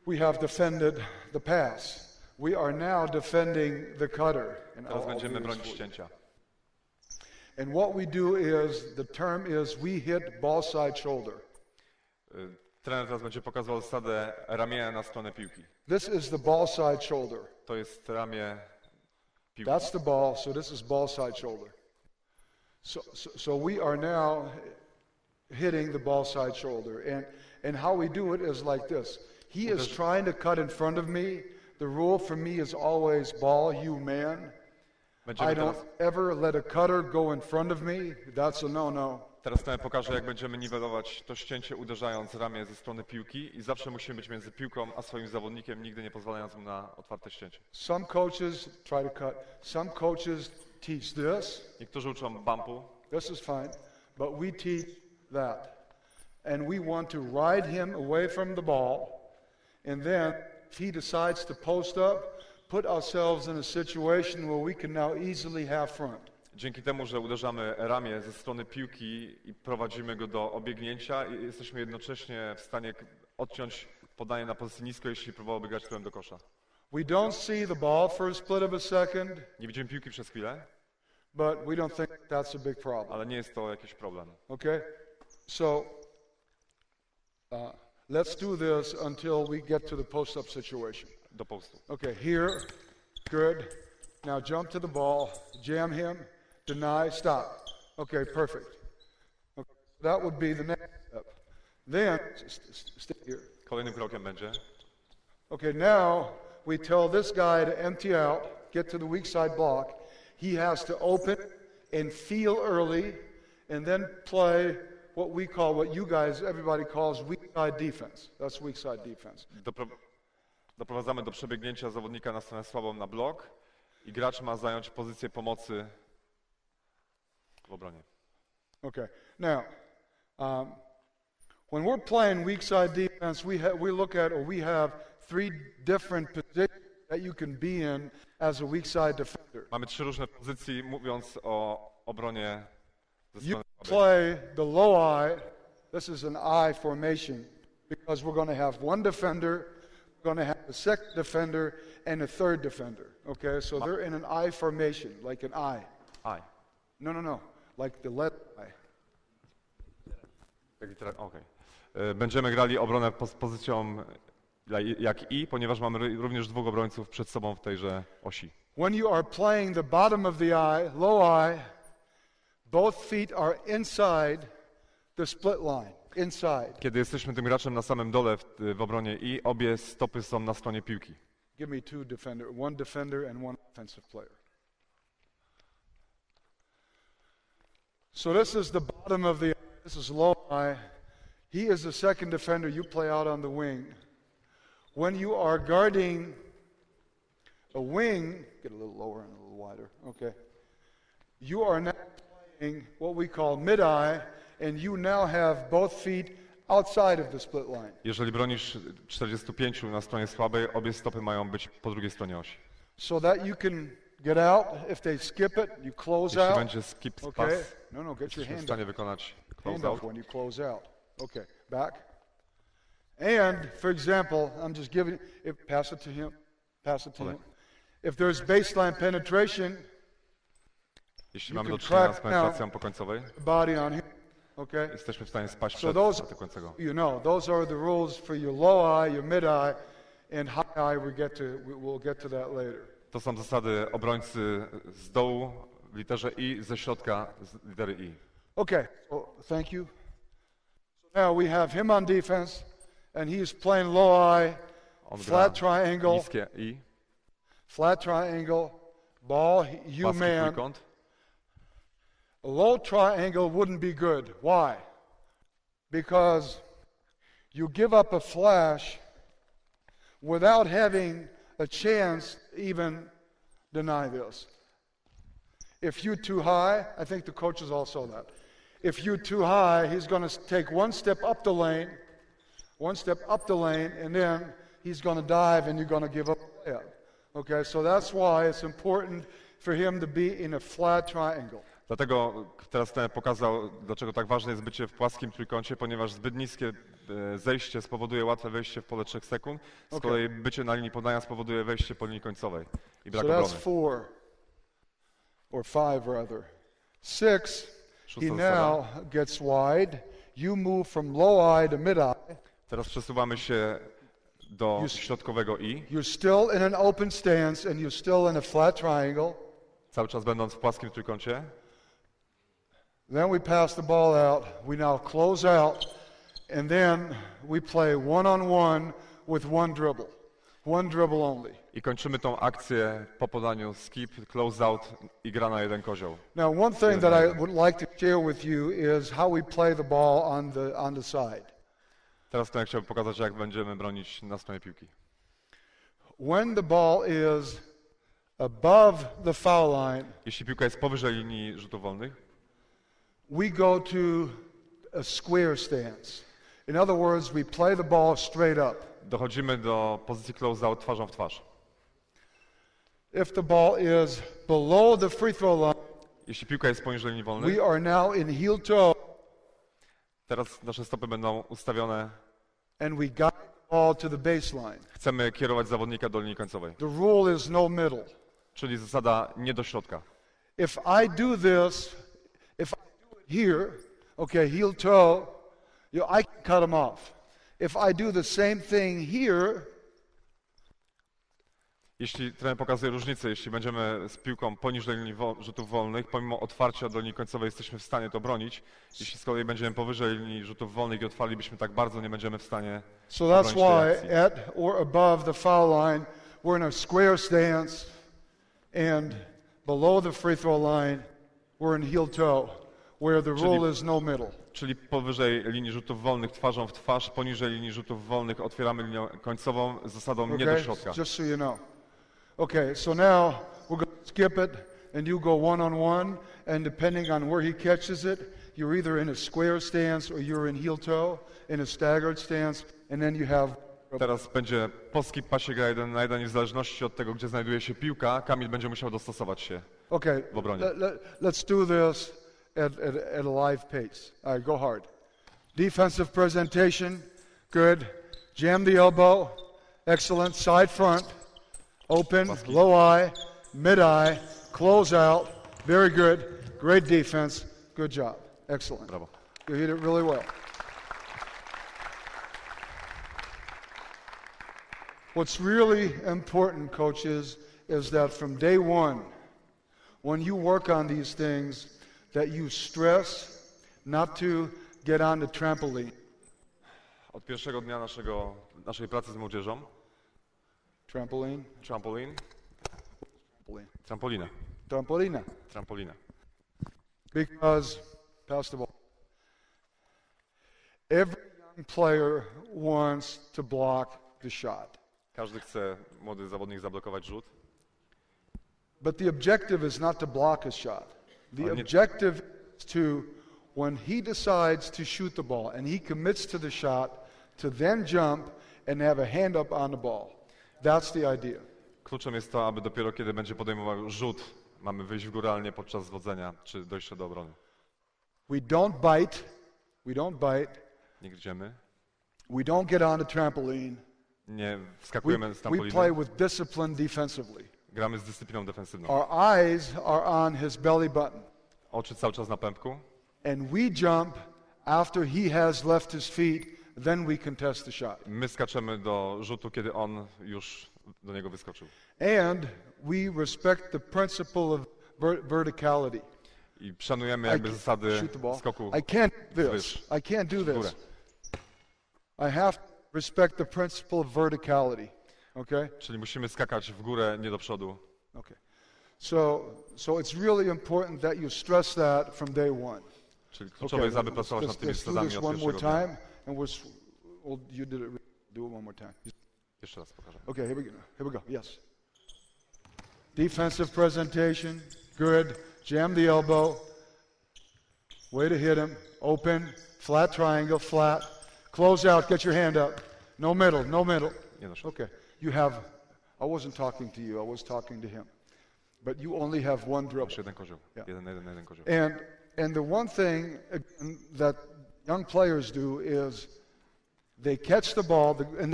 we have defended the pass. We are now defending the cutter. Teraz będziemy bronić ścięcia. And what we do is, the term is, we hit ball side shoulder. Trener teraz będzie pokazywał zasadę ramienia na stronę piłki. This is the ball side shoulder. To jest ramię piłki. That's the ball, so this is ball side shoulder. So we are now hitting the ball side shoulder. And how we do it is like this. He is trying to cut in front of me. The rule for me is always ball, you man. I don't ever let a cutter go in front of me. That's a no-no. Teraz ten pokaże, jak będziemy niwelować to ścięcie, uderzając ramię ze strony piłki i zawsze musimy być między piłką a swoim zawodnikiem, nigdy nie pozwalając mu na otwarte ścięcie. Some coaches try to cut. Some coaches teach this. Niektórzy uczą bumpu. This is fine, but we teach that. And we want to ride him away from the ball, and then if he decides to post up, put ourselves in a situation where we can now easily have front. Dzięki temu, że uderzamy ramię ze strony piłki i prowadzimy go do obiegnięcia, i jesteśmy jednocześnie w stanie odciąć podanie na pozycji nisko, jeśli próbowałby grać tyłem do kosza. We don't see the ball for a split of a second, Nie widzimy piłki przez chwilę, but we don't think that's a big problem. ale nie jest to jakiś problem. Okay? So let's do this until we get to the post-up situation. Do postu. Okay, here, good. Now jump to the ball, jam him, deny, stop. Okay, perfect. Okay, that would be the next step. Then, stay here. Kolejnym krokiem będzie. Okay, now we tell this guy to empty out, get to the weak side block. He has to open and feel early and then play what we call, what you guys, everybody calls weak side defense. That's weak side defense. Doprowadzamy do przebiegnięcia zawodnika na stronę słabą na blok i gracz ma zająć pozycję pomocy w obronie. Okay. Now, when we're playing weak side defense, we look at, or we have 3 different positions that you can be in as a weak side defender. Mamy 3 różne pozycje, mówiąc o obronie ze You strony słabej. play the low eye. This is an eye formation because we're going to have one defender, we're going to have a second defender, and a third defender. Okay, so they're in an eye formation, like an eye. Aj. No, like the letter eye. Okay. Będziemy grali obronę z pozycją jak I, ponieważ mamy również 2 obrońców przed sobą w tejże osi. When you are playing the bottom of the eye, low eye, both feet are inside the split line, inside. Kiedy jesteśmy tym graczem na samym dole w obronie I, obie stopy są na stronie piłki. Give me one defender and one offensive player. So this is the bottom of the eye. This is low eye. He is the second defender. You play out on the wing. When you are guarding a wing, get a little lower and a little wider, okay. You are now playing what we call mid-eye, and you now have both feet outside of the split line. Jeżeli bronisz 45 na stronie słabej, obie stopy mają być po drugiej stronie osi. So that you can get out. If they skip it, you close Jeśli out. będzie skip pass, Okay. No, get your jesteśmy w hand stanie up. wykonać Hand close up out. when you close out. Okay, back. And, for example, I'm just giving, pass it to him. If there's baseline penetration, Jeśli you mamy can do czynienia z track penetracją pokońcowej, body on him, okay? jesteśmy w stanie spaść So przed those, atakującego. those are the rules for your low eye, your mid eye, and high eye. We'll get to that later. To są zasady obrońcy z dołu w literze I, ze środka z litery I. Okay, so thank you. So now we have him on defense, and he's playing low eye, On flat gra triangle, niskie I, flat triangle, ball, you płaski man. trójkąt. A low triangle wouldn't be good. Why? Because you give up a flash without having a chance to even deny this. If you're too high, I think the coaches all saw that. If you're too high, he's going to take one step up the lane, and then he's going to dive and you're going to give up a layup. Okay, so that's why it's important for him to be in a flat triangle. Dlatego teraz ten pokazał, dlaczego tak ważne jest bycie w płaskim trójkącie, ponieważ zbyt niskie zejście spowoduje łatwe wejście w pole 3 sekund, z kolei bycie na linii podania spowoduje wejście po linii końcowej i brak So that's obrony. 4, or 5 rather. 6, he Szósta now zasada. gets wide. You move from low eye to mid eye. Teraz przesuwamy się do środkowego I, You're still in an open stance and you're still in a flat triangle. cały czas będąc w płaskim trójkącie. Then we pass the ball out. We now close out, and then we play one-on-one with one dribble only. I kończymy tą akcję po podaniu skip, close out i gra na jeden kozioł. Now, one thing that I would like to share with you is how we play the ball on the side. Teraz to ja chciałbym pokazać, jak będziemy bronić na stronie piłki. When the ball is above the foul line, Jeśli piłka jest powyżej linii rzutów wolnych, we go to a square stance. In other words, we play the ball straight up. dochodzimy do pozycji close out twarzą w twarz. If the ball is below the free throw line, Jeśli piłka jest poniżej linii wolnej, we are now in heel toe, teraz nasze stopy będą ustawione. and we guide the ball to the baseline. Chcemy kierować zawodnika do linii końcowej, The rule is no middle. czyli zasada nie do środka. If I do this, if I do it here, okay, heel toe, I can cut him off. If I do the same thing here, Jeśli trener pokazuje różnicę, jeśli będziemy z piłką poniżej linii rzutów wolnych, pomimo otwarcia do linii końcowej jesteśmy w stanie to bronić. Jeśli z kolei będziemy powyżej linii rzutów wolnych i otwarlibyśmy tak bardzo, nie będziemy w stanie so that's obronić tej why akcji. at or above the foul line, we're in a square stance, and below the free throw line, we're in heel toe, where the rule is no middle. Czyli powyżej linii rzutów wolnych twarzą w twarz, poniżej linii rzutów wolnych otwieramy linię końcową z zasadą nie do środka. Just so you know. Okay, so now we're going to skip it, and you go one-on-one, and depending on where he catches it, you're either in a square stance or you're in heel toe, in a staggered stance, and then you have... Teraz będzie po skip pasie gra 1 na 1 i w zależności od tego, gdzie znajduje się piłka, Kamil będzie musiał dostosować się w obronie. Let's do this at a live pace. All right, go hard. Defensive presentation, good. Jam the elbow, excellent. Side front, open, low eye, mid eye, close out, very good. Great defense, good job, excellent. Brawo. You hit it really well. What's really important, coaches, is that from day one, when you work on these things, that you stress not to get on the trampoline. Od pierwszego dnia naszej pracy z młodzieżą. Trampoline? Trampolin. Trampolina. Trampolina. Trampolina. Because, pass the ball. Every young player wants to block the shot. Każdy chce, młody zawodnik, zablokować rzut. But the objective is not to block a shot. The objective is to, when he decides to shoot the ball and he commits to the shot, to then jump and have a hand up on the ball. That's the idea. Kluczem jest to, aby dopiero kiedy będzie podejmował rzut, mamy wyjść w górę, ale nie podczas zwodzenia czy dojścia do obrony. We don't bite. Nie gryziemy. We don't get on the trampoline. Nie wskakujemy z trampoliny. We play with discipline defensively. Gramy z dyscypliną defensywną. Our eyes are on his belly button. Oczy cały czas na pępku. And we jump after he has left his feet, then we contest the shot. My skaczemy do rzutu, kiedy on już do niego wyskoczył. And we respect the principle of verticality. I szanujemy jakby zasady skoku. I can't do this. I have to respect the principle of verticality. Okay? Czyli musimy skakać w górę, nie do przodu. Okay. So it's really important that you stress that from day one. Czyli kluczowe jest, aby pracować nad tymi zasadami od pierwszego dnia. You did it. Do it one more time. Jeszcze raz pokażę. Okay, here we go. Yes. Defensive presentation, good. Jam the elbow. Way to hit him. Open, flat triangle, flat. Close out, get your hand up. No middle. Okay. You have, I wasn't talking to you, I was talking to him. But you only have one dribble. Masz jeden kozioł. Jeden kozioł. And the one thing that young players do is they catch the ball and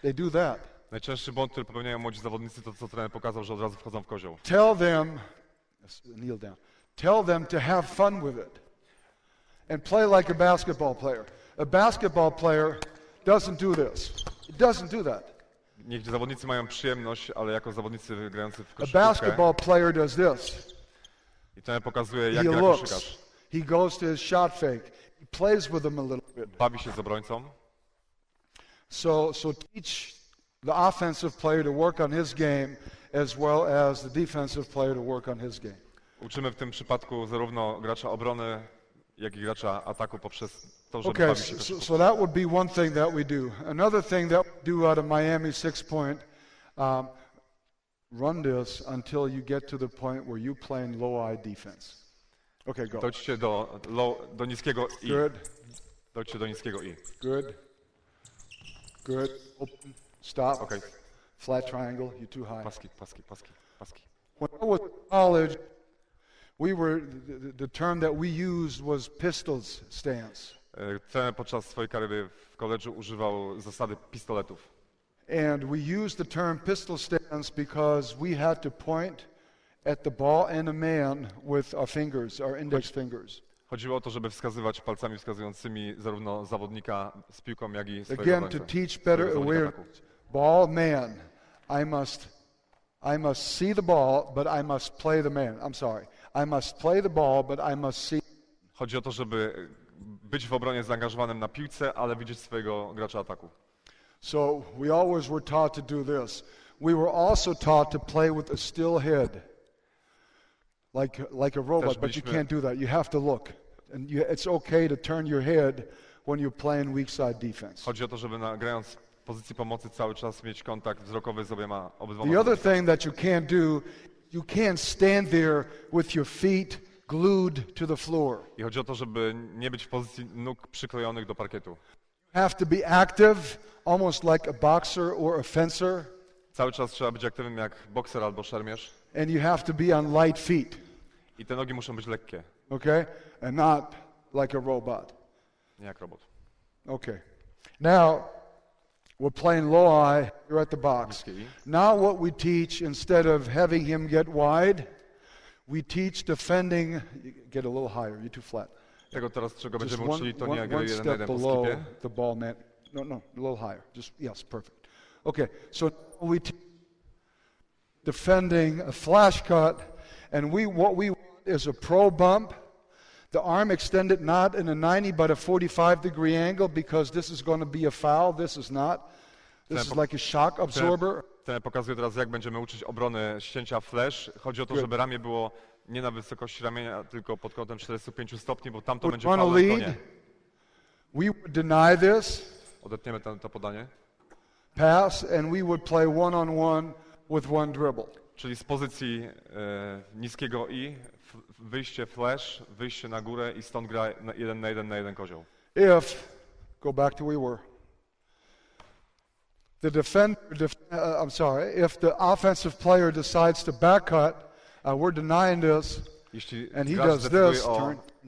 they do that. Najczęstszy błąd, który popełniają młodzi zawodnicy, to co trener pokazał, że od razu wchodzą w kozioł. Tell them to have fun with it. And play like a basketball player. A basketball player doesn't do this. It doesn't do that. Niech zawodnicy mają przyjemność, ale jako zawodnicy grający w A koszykówkę. basketball player does this. I trener pokazuje, jak He gra looks. koszykarz. He goes to his shot fake. He plays with them a little bit. Bawi się z obrońcą. So teach the offensive player to work on his game as well as the defensive player to work on his game. Uczymy w tym przypadku zarówno gracza obrony, jak i gracza ataku poprzez to, żeby bawić się koszykówką. So that would be one thing that we do. Another thing that we do out of Miami 6-point, run this until you get to the point where you play in low eye defense. Okay, go. Dojdźcie do niskiego i. Good. Dojdźcie do niskiego i. Good. Open. Stop. Okay. Flat triangle. You're too high. Paski. When I was in college, the term that we used was pistols stance. Trener podczas swojej kariery w koledżu używał zasady pistoletów. And we used the term pistol stance because we had to point at the ball and a man with our fingers, our index fingers. Chodziło o to, żeby wskazywać palcami wskazującymi zarówno zawodnika z piłką, jak i swojego Again, obrońcę. to teach better awareness. Ball, man. I must see the ball, but I must play the man. I'm sorry. I must play the ball, but I must see. Chodzi o to, żeby być w obronie zaangażowanym na piłce, ale widzieć swojego gracza ataku. So we always were taught to do this. we were also taught to play with a still head, like a robot, but you can't do that. You have to look. And it's okay to turn your head when you're playing weak side defense. Chodzi o to, żeby grając w pozycji pomocy cały czas mieć kontakt wzrokowy z obydwoma. The other thing that you can't do, you can't stand there with your feet glued to the floor. I chodzi o to, żeby nie być w pozycji nóg przyklejonych do parkietu. You have to be active, almost like a boxer or a fencer. Cały czas trzeba być aktywnym jak bokser albo szermierz. And you have to be on light feet. I te nogi muszą być lekkie. Okay? And not like a robot. Nie jak robot. Okay. Now, we're playing low eye. You're at the box. Now what we teach, instead of having him get wide, we teach defending. Get a little higher. You're too flat. Tego teraz, czego Just będziemy uczyli, to nie one gry 1 na 1 step po below skipie. the ball man. No, a little higher. Just, yes, perfect. Okay, so we teach defending a flash cut, and what we want is a pro bump. The arm extended not in a 90 but a 45-degree angle, because this is going to be a foul. This is not. This is like a shock absorber. Ten pokazuje teraz, jak będziemy uczyć obrony ścięcia flash. Chodzi o to, żeby ramię było nie na wysokości ramienia, tylko pod kątem 45 stopni, bo tam to będzie faulem, to nie. We would deny this. Odetniemy to podanie. Pass, and we would play one-on-one with one dribble. Czyli z pozycji niskiego i wyjście flash, wyjście na górę i stąd gra 1 na 1 kozioł. Go back to where we were. If the offensive player decides to back cut, we're denying this, and he does this.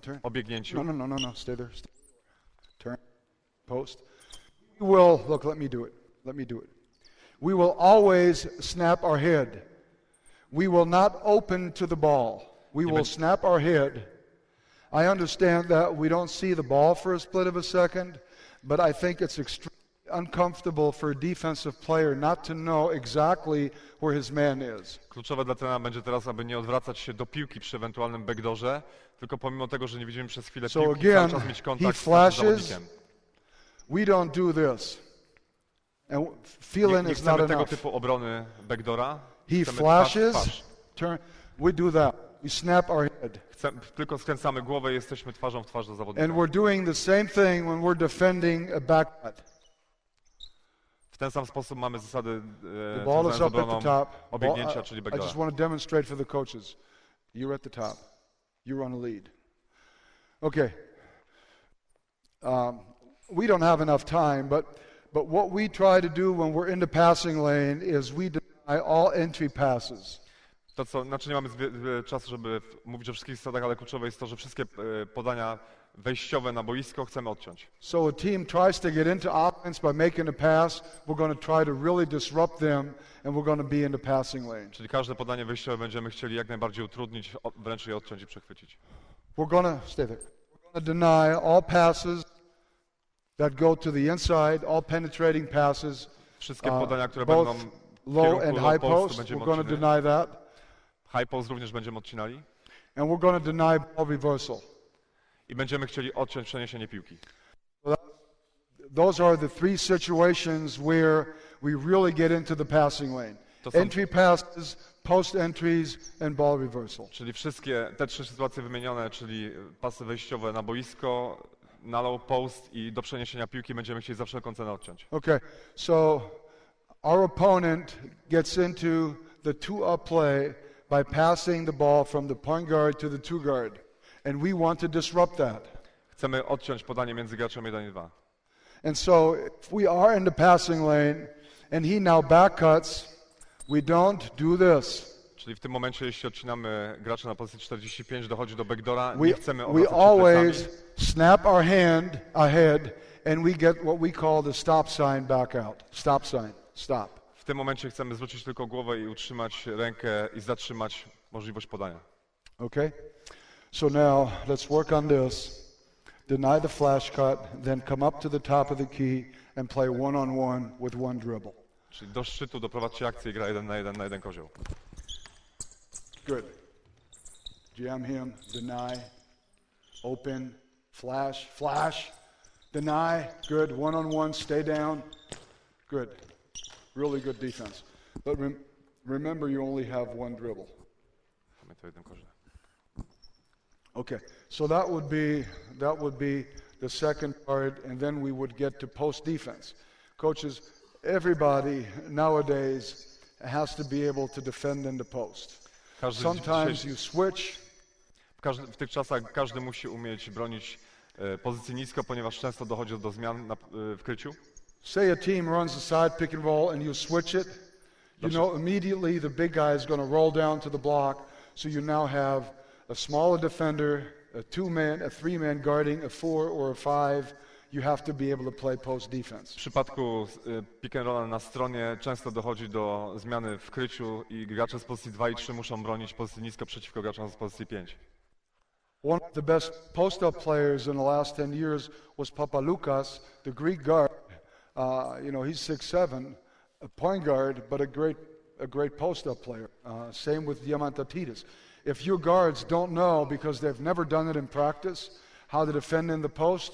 Turn. Obiegnięciu. No. Stay there. Turn. Post. We will, look, let me do it. We will always snap our head. We will not open to the ball. We will snap our head. I understand that we don't see the ball for a split of a second, but I think it's extremely uncomfortable for a defensive player not to know exactly where his man is. Kluczowe dla trenera będzie teraz, aby nie odwracać się do piłki przy ewentualnym backdoorze, tylko pomimo tego, że nie widzimy przez chwilę piłki, cały czas mieć kontakt z zawodnikiem. We don't do this. And feeling nie is not chcemy tego enough. typu obrony backdoora. He flashes, turn. We do that. We snap our head. Tylko skręcamy głowę i jesteśmy twarzą w twarz do zawodnika. And we're doing the same thing when we're defending a back cut. W ten sam sposób mamy zasady The ball is up at the top. obiegnięcia, czyli I backdoora. just want to demonstrate for the coaches. You're at the top. You're on the lead. Okay. We don't have enough time, but what we try to do when we're in the passing lane is we deny all entry passes. To co, znaczy nie mamy czasu, żeby mówić o wszystkich zasadach, ale kluczowe jest to, że wszystkie podania wejściowe na boisko chcemy odciąć. So a team tries to get into offense by making a pass, we're going to try to really disrupt them, and we're going to be in the passing lane. Czyli każde podanie wejściowe będziemy chcieli jak najbardziej utrudnić, wręcz je odciąć i przechwycić. We're going to stay there. We're going to deny all passes that go to the inside, all penetrating passes. Wszystkie podania, które both będą low and high post, będziemy we're going to odcinali. deny that. High post również będziemy odcinali. And we're going to deny ball reversal. I będziemy chcieli odciąć przeniesienie piłki. Those are the three situations where we really get into the passing lane. Entry passes, post entries, and ball reversal. Czyli wszystkie te trzy sytuacje wymienione, czyli pasy wejściowe na boisko, na low post i do przeniesienia piłki będziemy chcieli za wszelką cenę odciąć. Okay, so our opponent gets into the two-up play by passing the ball from the point guard to the two guard, and we want to disrupt that. Chcemy odciąć podanie między graczem 1 i 2. And so if we are in the passing lane and he now back cuts, we don't do this. Czyli w tym momencie, jeśli odcinamy gracza na pozycji 45, dochodzi do backdoora, We nie chcemy odwracać się always plecami. snap our hand ahead and we get what we call the stop sign back out. Stop sign. Stop. W tym momencie chcemy zwrócić tylko głowę i utrzymać rękę i zatrzymać możliwość podania. Okay? So now let's work on this. Deny the flash cut, then come up to the top of the key and play one-on-one with one dribble. Czyli do szczytu doprowadźcie akcję i gra 1 na 1 kozioł. Good. Jam him, deny, open, flash, deny, good, one-on-one, stay down, good. Really good defense. But remember, you only have one dribble. Pamiętaj o jednym korze. Okay, so that would be the second part, and then we would get to post defense. Coaches, everybody nowadays has to be able to defend in the post. Sometimes you switch. W tych czasach każdy musi umieć bronić pozycji nisko, ponieważ często dochodzi do zmian w kryciu. Say a team runs a side pick and roll and you switch it. You know immediately the big guy is going to roll down to the block, so you now have a smaller defender, a two-man, a three-man guarding, a four or a five. You have to be able to play post defense. W przypadku pick and rolla na stronie często dochodzi do zmiany w kryciu i gracze z pozycji 2 i 3 muszą bronić pozycji nisko przeciwko graczom z pozycji 5. One of the best post-up players in the last 10 years was Papaloukas, the Greek guard. He's 6'7", a point guard, but a great post-up player. Same with Diamantidis. If your guards don't know, because they've never done it in practice, how to defend in the post,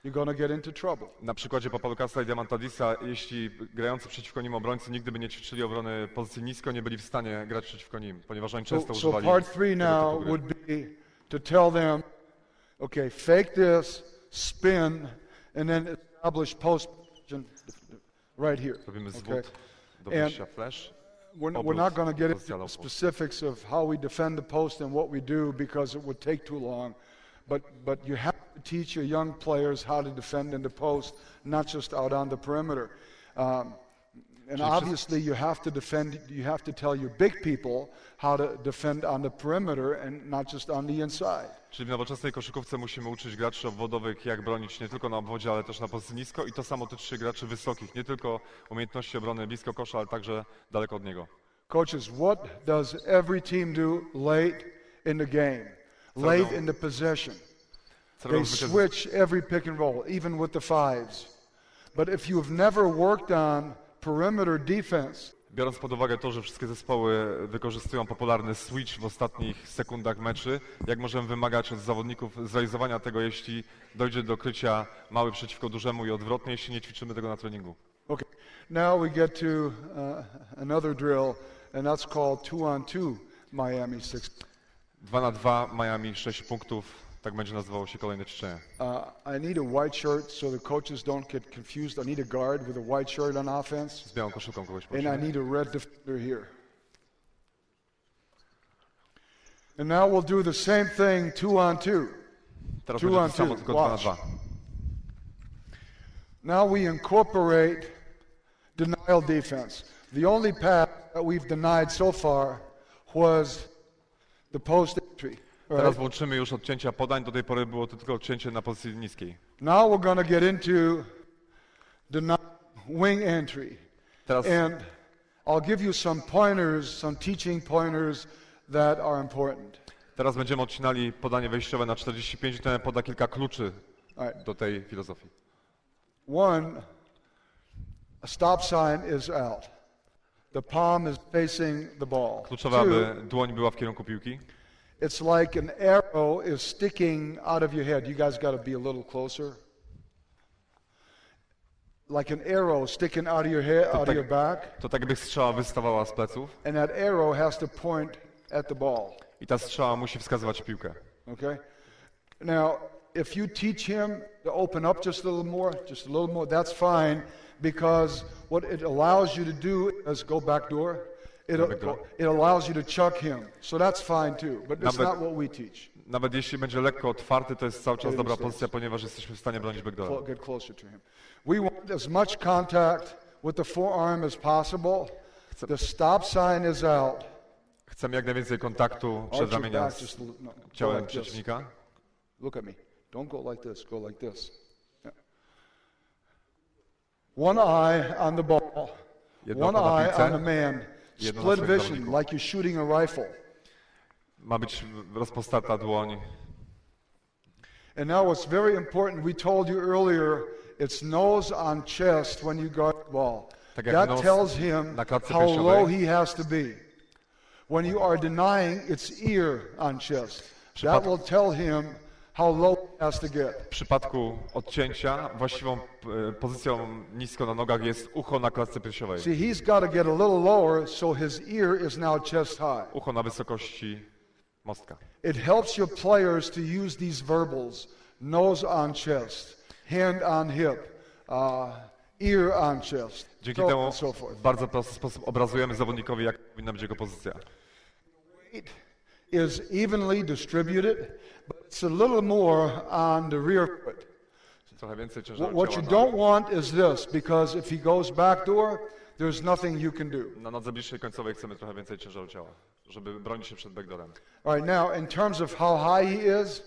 you're going to get into trouble. Na przykładzie Papaloukasa i Diamantidisa, jeśli grający przeciwko nim obrońcy nigdy by nie ćwiczyli obrony pozycji nisko, nie byli w stanie grać przeciwko nim, ponieważ oni często używali. So part 3 now would be to tell them, okay, fake this, spin, and then establish post position right here. Robimy zwód do wyjścia flash. We're not going to get into the specifics of how we defend the post and what we do because it would take too long. But you have to teach your young players how to defend in the post, not just out on the perimeter. And obviously you have to tell your big people how to defend on the perimeter and not just on the inside. Czyli w nowoczesnej koszykówce musimy uczyć graczy obwodowych, jak bronić nie tylko na obwodzie, ale też na pozycji nisko i to samo tyczy się graczy wysokich, nie tylko umiejętności obrony blisko kosza, ale także daleko od niego. Coaches, what does every team do late in the game, late in the possession? They switch every pick and roll, even with the fives. But if you have never worked on perimeter defense, biorąc pod uwagę to, że wszystkie zespoły wykorzystują popularny switch w ostatnich sekundach meczy, jak możemy wymagać od zawodników zrealizowania tego, jeśli dojdzie do krycia mały przeciwko dużemu i odwrotnie, jeśli nie ćwiczymy tego na treningu? Okay. Now we get to another drill, and that's called 2-on-2 Miami 6. 2 na 2 Miami 6 punktów. Tak będzie nazywało się kolejne ćwiczenie. I need a white shirt so the coaches don't get confused. I need a guard with a white shirt on offense. Z białą koszulką kogoś prosimy. And I need a red defender here. And now we'll do the same thing 2-on-2. Teraz będzie to samo, tylko 2 na 2. Now we incorporate denial defense. The only pass that we've denied so far was the post entry. Teraz włączymy już odcięcia podań, do tej pory było to tylko odcięcie na pozycji niskiej. Now we're going to get into the wing entry. And I'll give you some pointers, some teaching pointers that are important. Teraz będziemy odcinali podanie wejściowe na 45 i ten poda kilka kluczy do tej filozofii. One, a stop sign is out. The palm is facing the ball. Kluczowe, aby dłoń była w kierunku piłki. It's like an arrow is sticking out of your head. You guys got to be a little closer. Like an arrow sticking out of your head, out of your back. To tak jakby strzała wystawała z pleców. And that arrow has to point at the ball. I ta strzała musi wskazywać piłkę. Okay? Now, if you teach him to open up just a little more, that's fine, because what it allows you to do is go back door. It allows you to chuck him, so that's fine too, but it's not what we teach. Nawet jeśli będzie lekko otwarty, to jest cały czas dobra pozycja, ponieważ jesteśmy w stanie bronić backdoora. Get closer to him. We want as much contact with the forearm as possible. The stop sign is out. Chcemy jak najwięcej kontaktu przedramienia z ciałem przeciwnika. Look at me. Don't go like this. Go like this. Yeah. One eye on the ball. One eye on the man. Split vision, like you're shooting a rifle. Ma być rozpostarta dłoń. And now what's very important, we told you earlier, it's nose on chest when you guard the ball. That tells him how low he has to be. When you are denying, it's ear on chest. That will tell him how low he has to get. W przypadku odcięcia właściwą pozycją nisko na nogach jest ucho na klatce piersiowej. See, he's got to get a little lower, so his ear is now chest high. Ucho na wysokości mostka. It helps your players to use these verbals: nose on chest, hand on hip, ear on chest, Dzięki so temu on and so forth. w bardzo prosty sposób obrazujemy zawodnikowi, jak powinna być jego pozycja. Weight is evenly distributed, but it's a little more on the rear foot. Trochę więcej ciężaru What you ciała don't want is this, because if he goes backdoor, there's nothing you can do. na nodze bliższej końcowej chcemy trochę więcej ciężaru ciała, żeby bronić się przed backdoorem. All right, now in terms of how high he is,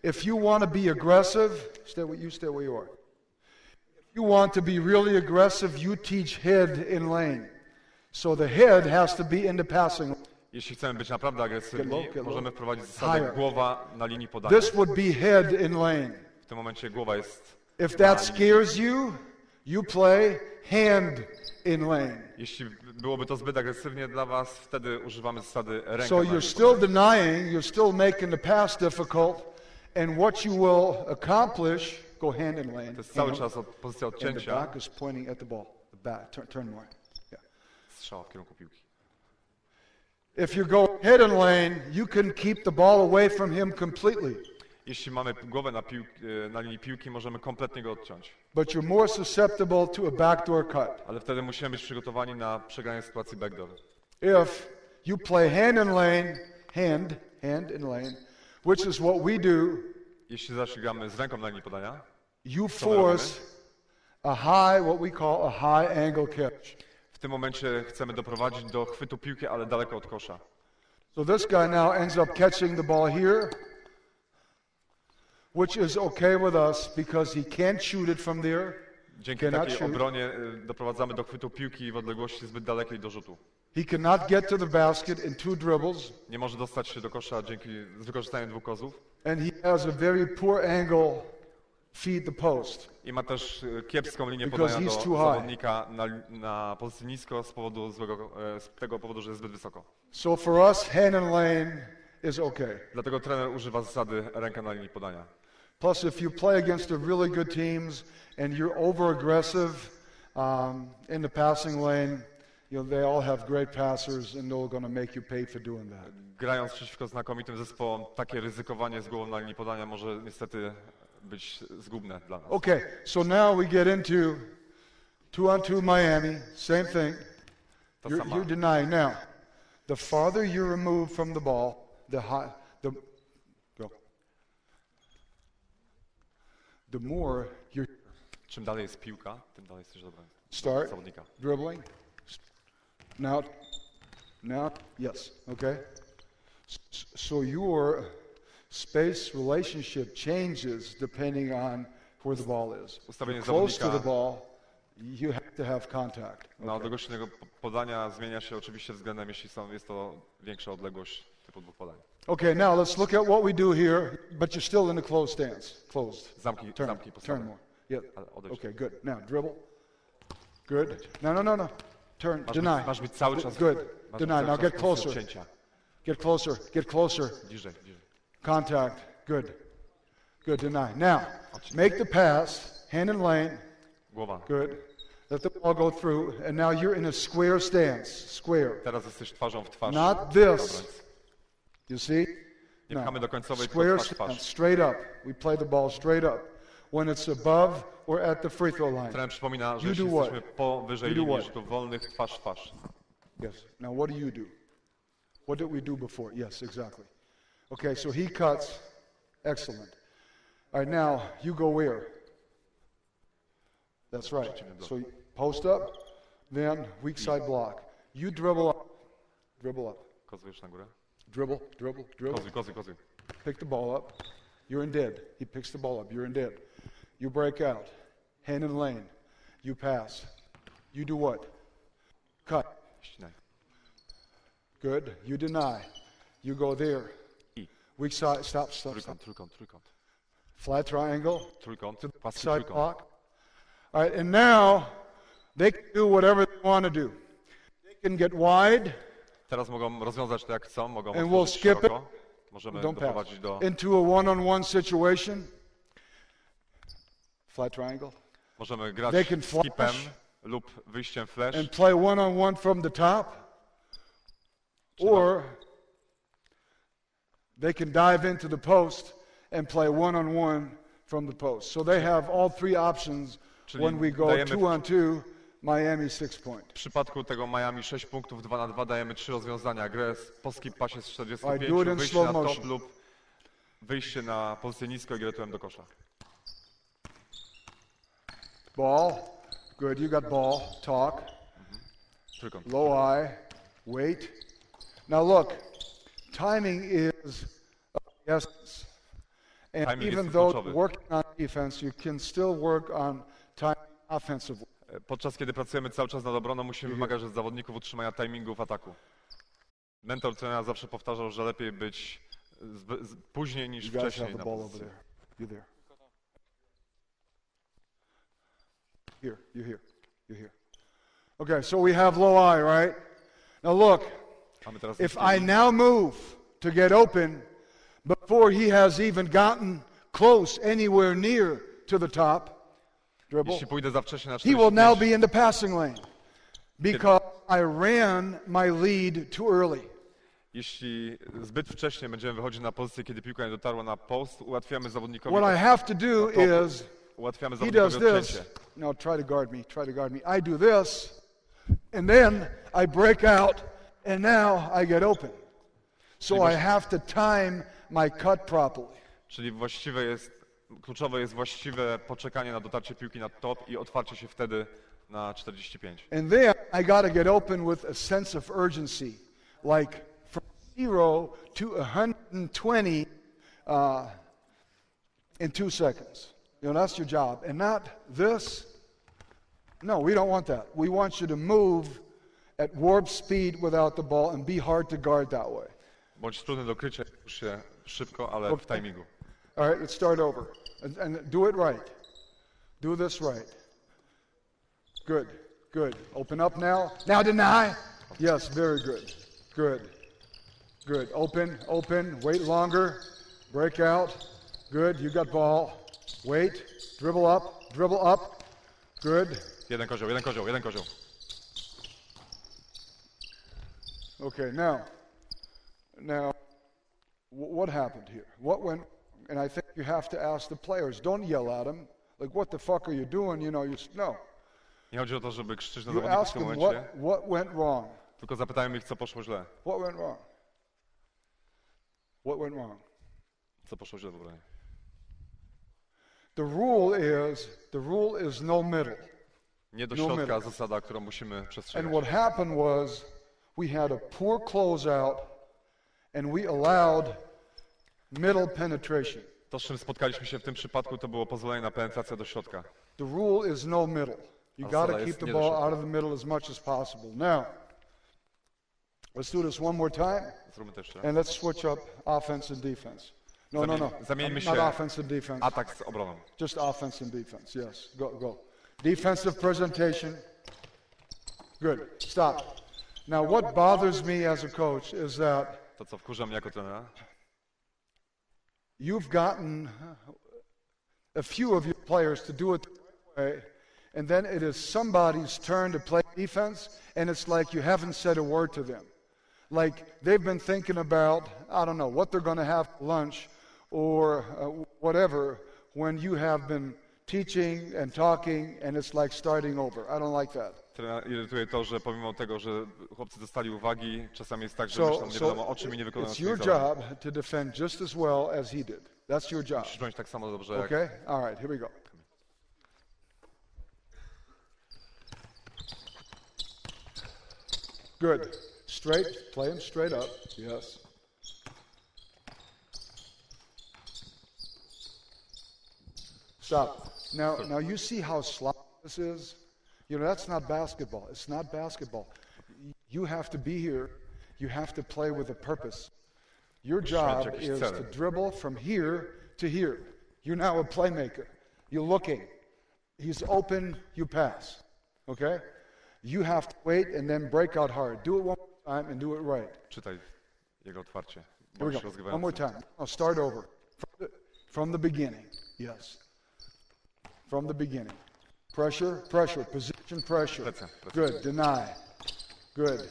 if you want to be aggressive, stay where you are. If you want to be really aggressive, you teach head in lane. So the head has to be in the passing lane. Jeśli chcemy być naprawdę agresywni, Get low. możemy wprowadzić zasadę Higher. głowa na linii podania. This would be head in lane. W tym momencie głowa jest If that scares you, you play hand in lane. Jeśli byłoby to zbyt agresywnie dla was, wtedy używamy zasady ręka So na you're linii still podania. denying, you're still making the pass difficult, and what you will accomplish, go hand in lane. To jest cały hand, czas pozycja and the odcięcia, back is pointing at the ball. The back, turn more. Yeah. strzała w kierunku piłki. If you go head in lane, you can keep the ball away from him completely, Jeśli mamy głowę na linii piłki, możemy kompletnie go odciąć. but you're more susceptible to a backdoor cut. Ale wtedy musimy być przygotowani na przegranie sytuacji backdoor. If you play hand in lane, hand in lane, which is what we do, Jeśli zaś gramy z ręką na linii podania, you force a high, what we call a high angle catch. w tym momencie chcemy doprowadzić do chwytu piłki, ale daleko od kosza. So this guy now ends up catching the ball here, which is okay with us because he can't shoot it from there. Dzięki Cannot takiej shoot. obronie doprowadzamy do chwytu piłki w odległości zbyt dalekiej do rzutu. He cannot get to the basket in two dribbles, Nie może dostać się do kosza z wykorzystaniem dwóch kozów and he has a very poor angle feed the post. i ma też kiepską linię Because podania he's do too high. zawodnika na pozycji nisko z tego powodu, że jest zbyt wysoko. So for us, hand in lane is okay. Dlatego trener używa zasady ręka na linii podania. Plus, if you play against the really good teams and you're over-aggressive in the passing lane, they all have great passers, and they're going to make you pay for doing that. Grając przeciwko znakomitym zespołom, takie ryzykowanie z głową na linii podania może niestety być zgubne dla nas. Okay, so now we get into 2-on-2 Miami, same thing. To You're sama. denying. Now, the farther you're removed from the ball, the more you're Czym dalej jest piłka, tym dalej jesteś dobrym start zawodnika. dribbling. Now, yes, okay. So your space relationship changes depending on where the ball is. Ustawienie Close to the zawodnika ball, you have to have contact. na odległości tego podania zmienia się oczywiście względem, jeśli jest to większa odległość typu dwóch podań. Okay, now let's look at what we do here, but you're still in the closed stance. Closed. Zamknij Turn postawę. more. Yeah. Ale odejdź. Okay, good. Now dribble. Good. No. Turn. Deny. Masz być cały czas. Good. Masz Deny. być cały Now czas get w pozycji closer. odcięcia. Get closer. Get closer. Bliżej. Contact. Good. Good. Deny. Now, make the pass. Hand in lane. Głowa. Good. Let the ball go through, and now you're in a square stance. Square. Teraz jesteś twarzą w twarz. Not do this. obrońcy. You see? Nie pchamy do końcowej, Square tylko twarz w stance. twarz. Straight up. We play the ball straight up. When it's above or at the free throw line. Trener przypomina, że You jeśli do what? jesteśmy powyżej You do linii what? rzutów wolnych, twarz w twarz. Yes. Now, what do you do? What did we do before? Yes, exactly. Okay, so he cuts. Excellent. All right, now you go where? That's right. So post up, then weak side block. You dribble up. Dribble up. Kozujesz na górę. Dribble, dribble, dribble. Kozuj. Pick the ball up. You're in dead. He picks the ball up. You're in dead. You break out. Hand in lane. You pass. You do what? Cut. Ścinaj. Good. You deny. You go there. I. Weak side. Stop. Trójkąt. Flat triangle. Trójkąt. Paski Side trójkąt. block. All right, and now they can do whatever they want to do. They can get wide, Teraz mogą rozwiązać to jak chcą, mogą And we'll otworzyć skip it. szeroko Możemy Don't pass. doprowadzić do... Into a one-on-one situation. Flat triangle. Możemy grać They can skipem flash. lub wyjściem flash. And play one-on-one from the top. Or they can dive into the post and play one-on-one from the post. So they have all three options Czyli when we go dajemy 2-on-2, Miami 6 point. W przypadku tego Miami 6 punktów 2 na 2 dajemy 3 rozwiązania. Grę po skip passie z 45, I do it in wyjście slow na top motion. lub wyjście na pozycję nisko i grę tyłem do kosza. Ball. Good, you got ball. Talk. Trójkąt. Low eye. Wait. Now look, timing is of the essence. And Timing even jest though kluczowy. working on defense, you can still work on timing offensively. Podczas kiedy pracujemy cały czas nad obroną, musimy wymagać od zawodników utrzymania timingu w ataku. Mentor trenera zawsze powtarzał, że lepiej być później niż You guys wcześniej have the na ball over pozycji. there. You there. Here, you here, you here. Okay, so we have low eye, right? Now look, Mamy teraz if niski I now move to get open before he has even gotten close anywhere near to the top, dribble, Jeśli pójdę za wcześnie na he will now 45, be in the passing lane because I ran my lead too early. jeśli zbyt wcześnie będziemy wychodzić na pozycję, kiedy piłka nie dotarła na post, ułatwiamy zawodnikowi, What I have to do is, ułatwiamy he does zawodnikowi this. odcięcie. No, try to guard me, try to guard me. I do this, and then I break out, and now I get open. So I have to time my cut properly. Czyli kluczowe jest właściwe poczekanie na dotarcie piłki na top i otwarcie się wtedy na 45. And then I got to get open with a sense of urgency, like from 0 to 120 in 2 seconds. You know, that's your job. And not this. No, we don't want that. We want you to move at warp speed without the ball and be hard to guard that way. Bądź trudny do krycia, już się szybko, ale w timingu. All right, let's start over. And do it right. Do this right. Good, good. Open up now. Now deny. Yes, very good. Good, good. Open, open. Wait longer. Break out. Good, you got ball. Wait. Dribble up, dribble up. Good. Jeden kozioł, jeden kozioł, jeden kozioł. Okay, now, what happened here? What went? And I think you have to ask the players. Don't yell at them. Like, what the fuck are you doing? You know, no. Nie chodzi o to, żeby krzyczeć na You zawodników w ask tym them momencie, what went wrong. tylko zapytajmy ich, co poszło źle. What went wrong? What went wrong? Co poszło źle w obronie. The rule is no middle. Nie do No środka middle. zasada, którą musimy And przestrzegać. what happened was we had a poor closeout and we allowed middle penetration. To, z czym spotkaliśmy się w tym przypadku, to było pozwolenie na penetrację do środka. The rule is no middle. You got to Zasada keep jest the nie do ball środka. out of the middle as much as possible. Now, let's do this one more time Zróbmy to jeszcze. and let's switch up offense and defense. No. Zamieńmy Not się offense and defense. atak z obroną. Just offense and defense, yes. Go. Defensive presentation. Good. Stop. Now, what bothers me as a coach is that To, co wkurza mnie jako trenera, you've gotten a few of your players to do it the right way, and then it is somebody's turn to play defense, and it's like you haven't said a word to them. Like they've been thinking about, I don't know, what they're going to have for lunch or whatever when you have been teaching and talking, and it's like starting over. I don't like that. trenera irytuje to, że pomimo tego, że chłopcy dostali uwagi, czasami jest tak, że myślą nie wiadomo o czym i nie wykonują it's swoich your zadań. job to defend just as well as he did. That's your job. Musisz bronić tak samo dobrze jak... Okay? All right, here we go. Good. Straight, play him straight up. Yes. Stop. Now you see how sloppy this is? You know, that's not basketball. It's not basketball. You have to be here. You have to play with a purpose. Your job is to dribble from here to here. You're now a playmaker. You're looking. He's open, you pass. Okay? You have to wait and then break out hard. Do it one more time and do it right. Czytaj jego otwarcie. Here we bądź go. One rozgrywający. more time. I'll start over. From the beginning. Yes. From the beginning. Pressure, pressure, position pressure. Presja. Good. Deny. Good.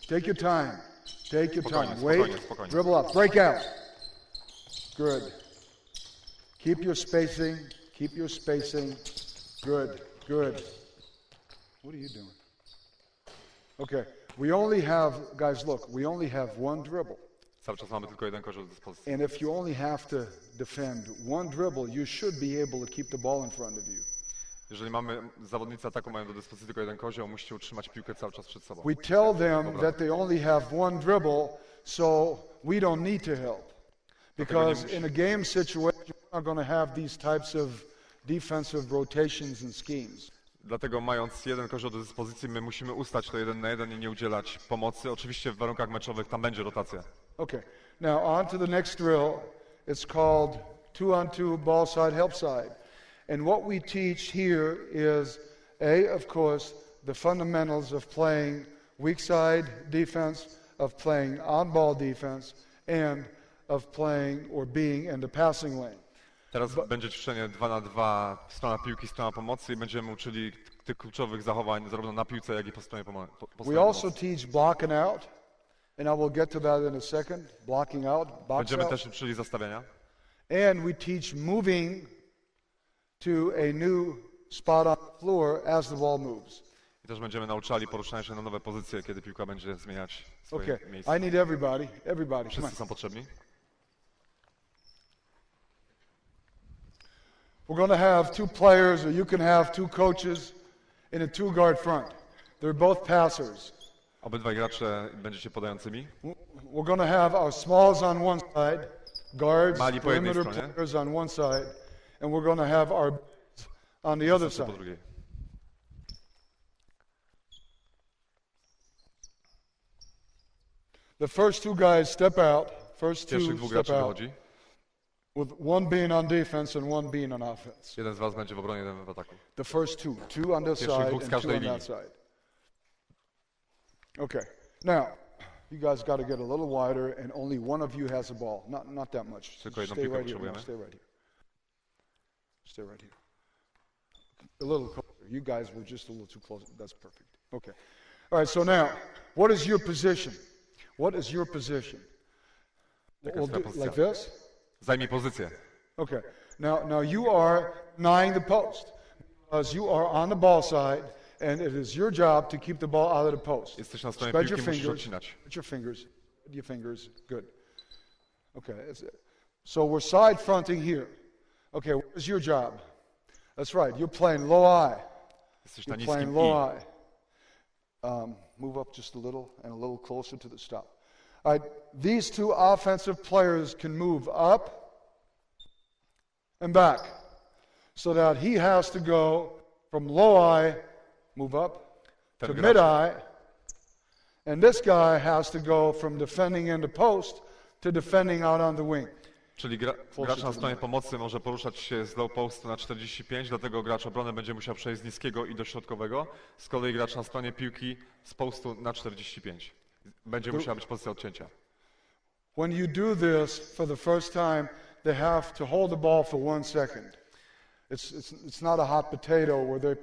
Take your time. Take your Spokojnie, time. spokojnie, Wait. spokojnie. Dribble up. Break out. Good. Keep your spacing. Keep your spacing. Good. Good. What are you doing? Okay. We only have, guys, look, we only have one dribble. Cały czas mamy tylko jeden kozioł do dyspozycji. And if you only have to defend one dribble, you should be able to keep the ball in front of you. Jeżeli mamy, zawodnicy ataku mają do dyspozycji tylko jeden kozioł, musicie utrzymać piłkę cały czas przed sobą. We tell them that they only have one dribble, so we don't need to help. Because in a game situation, we're not going to have these types of defensive rotations and schemes. Dlatego mając jeden kozioł do dyspozycji, my musimy ustać to 1 na 1 i nie udzielać pomocy. Oczywiście w warunkach meczowych tam będzie rotacja. Okay, now on to the next drill. It's called 2-on-2 ball side, help side. And what we teach here is, of course, the fundamentals of playing weak side defense, of playing on-ball defense, and of playing or being in the passing lane. Teraz będzie ćwiczenie 2 na 2, strona piłki, strona pomocy i będziemy uczyli tych kluczowych zachowań zarówno na piłce, jak i po stronie pomocy. We also teach blocking out, and I will get to that in a second. Blocking out, box Będziemy out. też uczyli zastawiania. And we teach moving to a new spot on the floor as the ball moves. I też będziemy nauczali poruszania się na nowe pozycje, kiedy piłka będzie zmieniać swoje Okay, miejsce. I need everybody. Come on. Wszyscy są potrzebni. We're going to have two players, or you can have two coaches in a two-guard front. They're both passers. Obydwaj gracze będziecie podającymi. We're going to have our smalls on one side, guards, Mali po jednej perimeter stronie. players on one side, and we're going to have our bigs on the other Wszyscy po side. drugiej. The first two guys step out. First Pierwszych two dwóch step graczy out, wychodzi. with one being on defense and one being on offense. Jeden z was będzie w obronie, jeden w ataku. The first two on this Pierwszych side dwóch z and każdej two on linii. that side. Okay. Now, you guys got to get a little wider, and only one of you has the ball. Not that much. Tylko jedną Stay piłkę right here. No, potrzebujemy. stay right here. Stay right here. A little closer. You guys were just a little too close. That's perfect. Okay. All right. So now, what is your position? What is your position? Jaka We'll jest do twoja like pozycja? this. Zajmij pozycję. Okay. Now you are denying the post because you are on the ball side, and it is your job to keep the ball out of the post. Jesteś na stronie Spread your piłki, musisz fingers. odcinać. Put your fingers. Spread your fingers. Good. Okay. So we're side fronting here. Okay. What is your job? That's right. You're playing low eye. Jesteś na You're playing niskim low i. eye. Move up just a little and a little closer to the stop. All right. These two offensive players can move up and back, so that he has to go from low eye, move up, to Ten mid gracz, eye, and this guy has to go from defending in the post to defending out on the wing. czyli gracz na stronie pomocy może poruszać się z low postu na 45, dlatego gracz obrony będzie musiał przejść z niskiego i do środkowego. Z kolei gracz na stronie piłki z postu na 45. Będzie musiała być pozycja odcięcia. When you do this for the first time, they have to hold the ball for 1 second. It's not a hot potato where they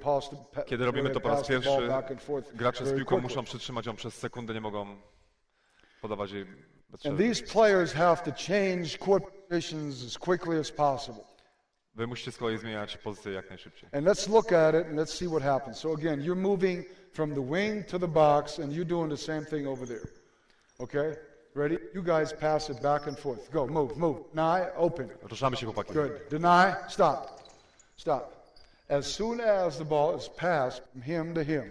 Kiedy robimy to po raz pass the ball pierwszy, back and forth gracze z very piłką quickly. muszą przytrzymać ją przez sekundę, nie mogą podawać jej bez And przerwy. these players have to change court positions as quickly as possible. Wy musicie z kolei zmieniać pozycję jak najszybciej. And let's look at it and let's see what happens. So again, you're moving from the wing to the box, and you're doing the same thing over there. Okay? Ready? You guys pass it back and forth. Go, move, move. Deny, open. Ruszamy się, chłopaki. Good. Deny, stop. Stop. As soon as the ball is passed from him to him,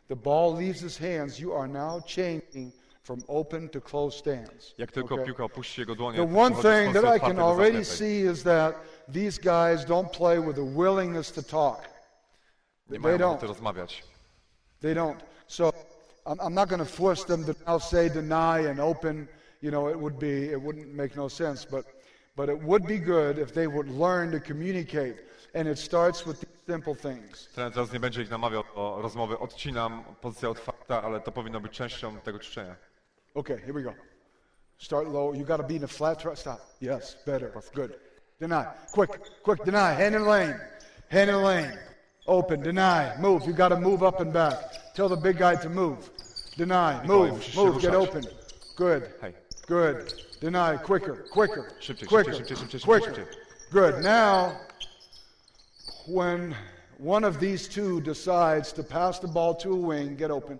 the ball leaves his hands, you are now changing from open to closed stance. Jak tylko Okay? piłka opuści jego dłonie, The one przechodzi z thing pozycji that I can otwartej do already zamkniętej. see is that these guys don't play with a willingness to talk. Nie They mają don't. ochoty rozmawiać. They don't. So I'm not going to force them to now say deny and open. You know, it wouldn't make no sense. But it would be good if they would learn to communicate. And it starts with these simple things. Trener teraz nie będzie ich namawiał do rozmowy. Odcinam, pozycja otwarta, ale to powinno być częścią tego ćwiczenia. Okay, here we go. Start low. You got to be in a flat trap. Stop. Yes, better. Good. Deny. Quick. Deny. Hand in lane. Hand in lane. Open. Deny. Move. You got to move up and back. Tell the big guy to move. Deny. Move. Get open. Good. Good. Deny. Quicker. Good. Now, when one of these two decides to pass the ball to a wing, get open.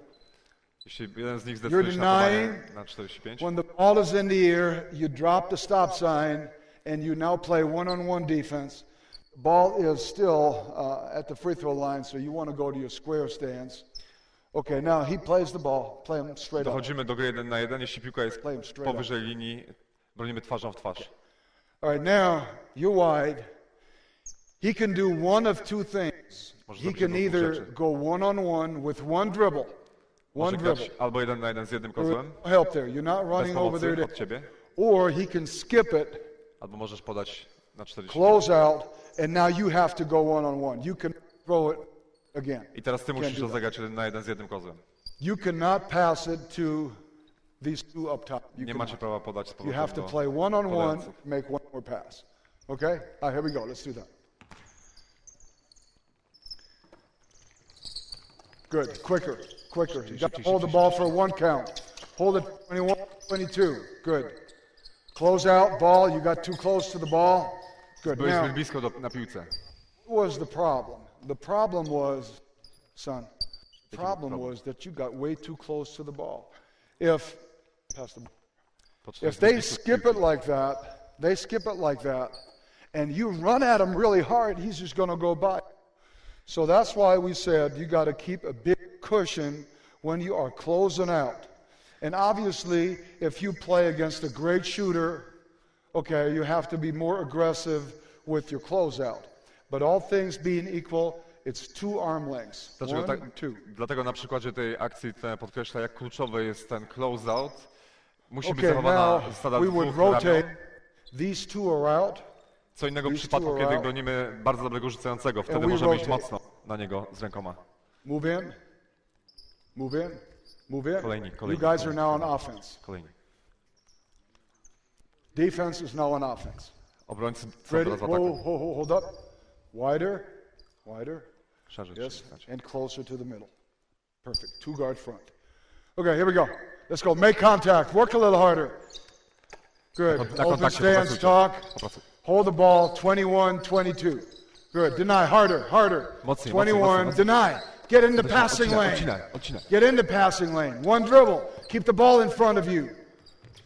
Jeśli jeden z nich You're zdecyduje się na denying. podanie na 45, When the ball is in the air, you drop the stop sign, and you now play one-on-one defense. The ball is still at the free throw line, so you want to go to your square stance. Okay, now he plays the ball. Play him straight up. dochodzimy do gry 1 na 1. Jeśli piłka jest Play him straight powyżej linii, bronimy twarzą w twarz. All right, now you're wide. He can do one of two things. Może He zrobić can jedną z dwóch either rzeczy. go one-on-one with one dribble. Może One grać dribble. albo 1 na 1 z jednym kozłem, Help there. You're not bez running over there. pomocy od ciebie, Or he can skip it, albo możesz podać na 40. close out, and now you have to go one-on-one. You can throw it again. I teraz ty musisz Can't do that. rozegrać 1 na 1 z jednym kozłem. You cannot pass it to these two up top. You Nie macie cannot. prawa podać z You powrotem have to do play one-on-one, podających. make one more pass. Okay? All right, here we go. Let's do that. Good. Quicker. You got to hold the ball for a one count. Hold it 21, 22. Good. Close out, ball. You got too close to the ball. Good. Byłeś Now, zbyt blisko na piłce. what was the problem? The problem was, son, the problem was that you got way too close to the ball. Pass the ball. If they skip it like that, and you run at him really hard, he's just going to go by. So that's why we said you got to keep a big cushion when you are closing out. And obviously, if you play against a great shooter, okay, you have to be more aggressive with your closeout. But all things being equal, it's 2 arm lengths. Dlaczego, One, two. dlatego na przykładzie tej akcji podkreśla, jak kluczowy jest ten closeout. Musi być Okay, zachowana now zasada we would dwóch rotate. ramion. These two are out. Co innego w these przypadku, two are kiedy out. bronimy bardzo dobrego rzucającego. Wtedy we możemy iść rotate. mocno na niego z rękoma. Move in. Kolejni. You guys are now on offense. Kolejni. Defense is now on offense. Obrońcy są Ready? teraz w ataku. Hold up. Wider. Szerzyć Yes. się znaczy. And closer to the middle. Perfect. 2 guard front. Okay, here we go. Let's go. Make contact. Work a little harder. Good. Na Open kontakcie stance, popracujcie. talk. Popracuj. Hold the ball. 21, 22. Good. Deny. Harder. Mocniej, 21. mocniej. Deny. Get in the passing lane. Odcinaj. Get in the passing lane. One dribble. Keep the ball in front of you.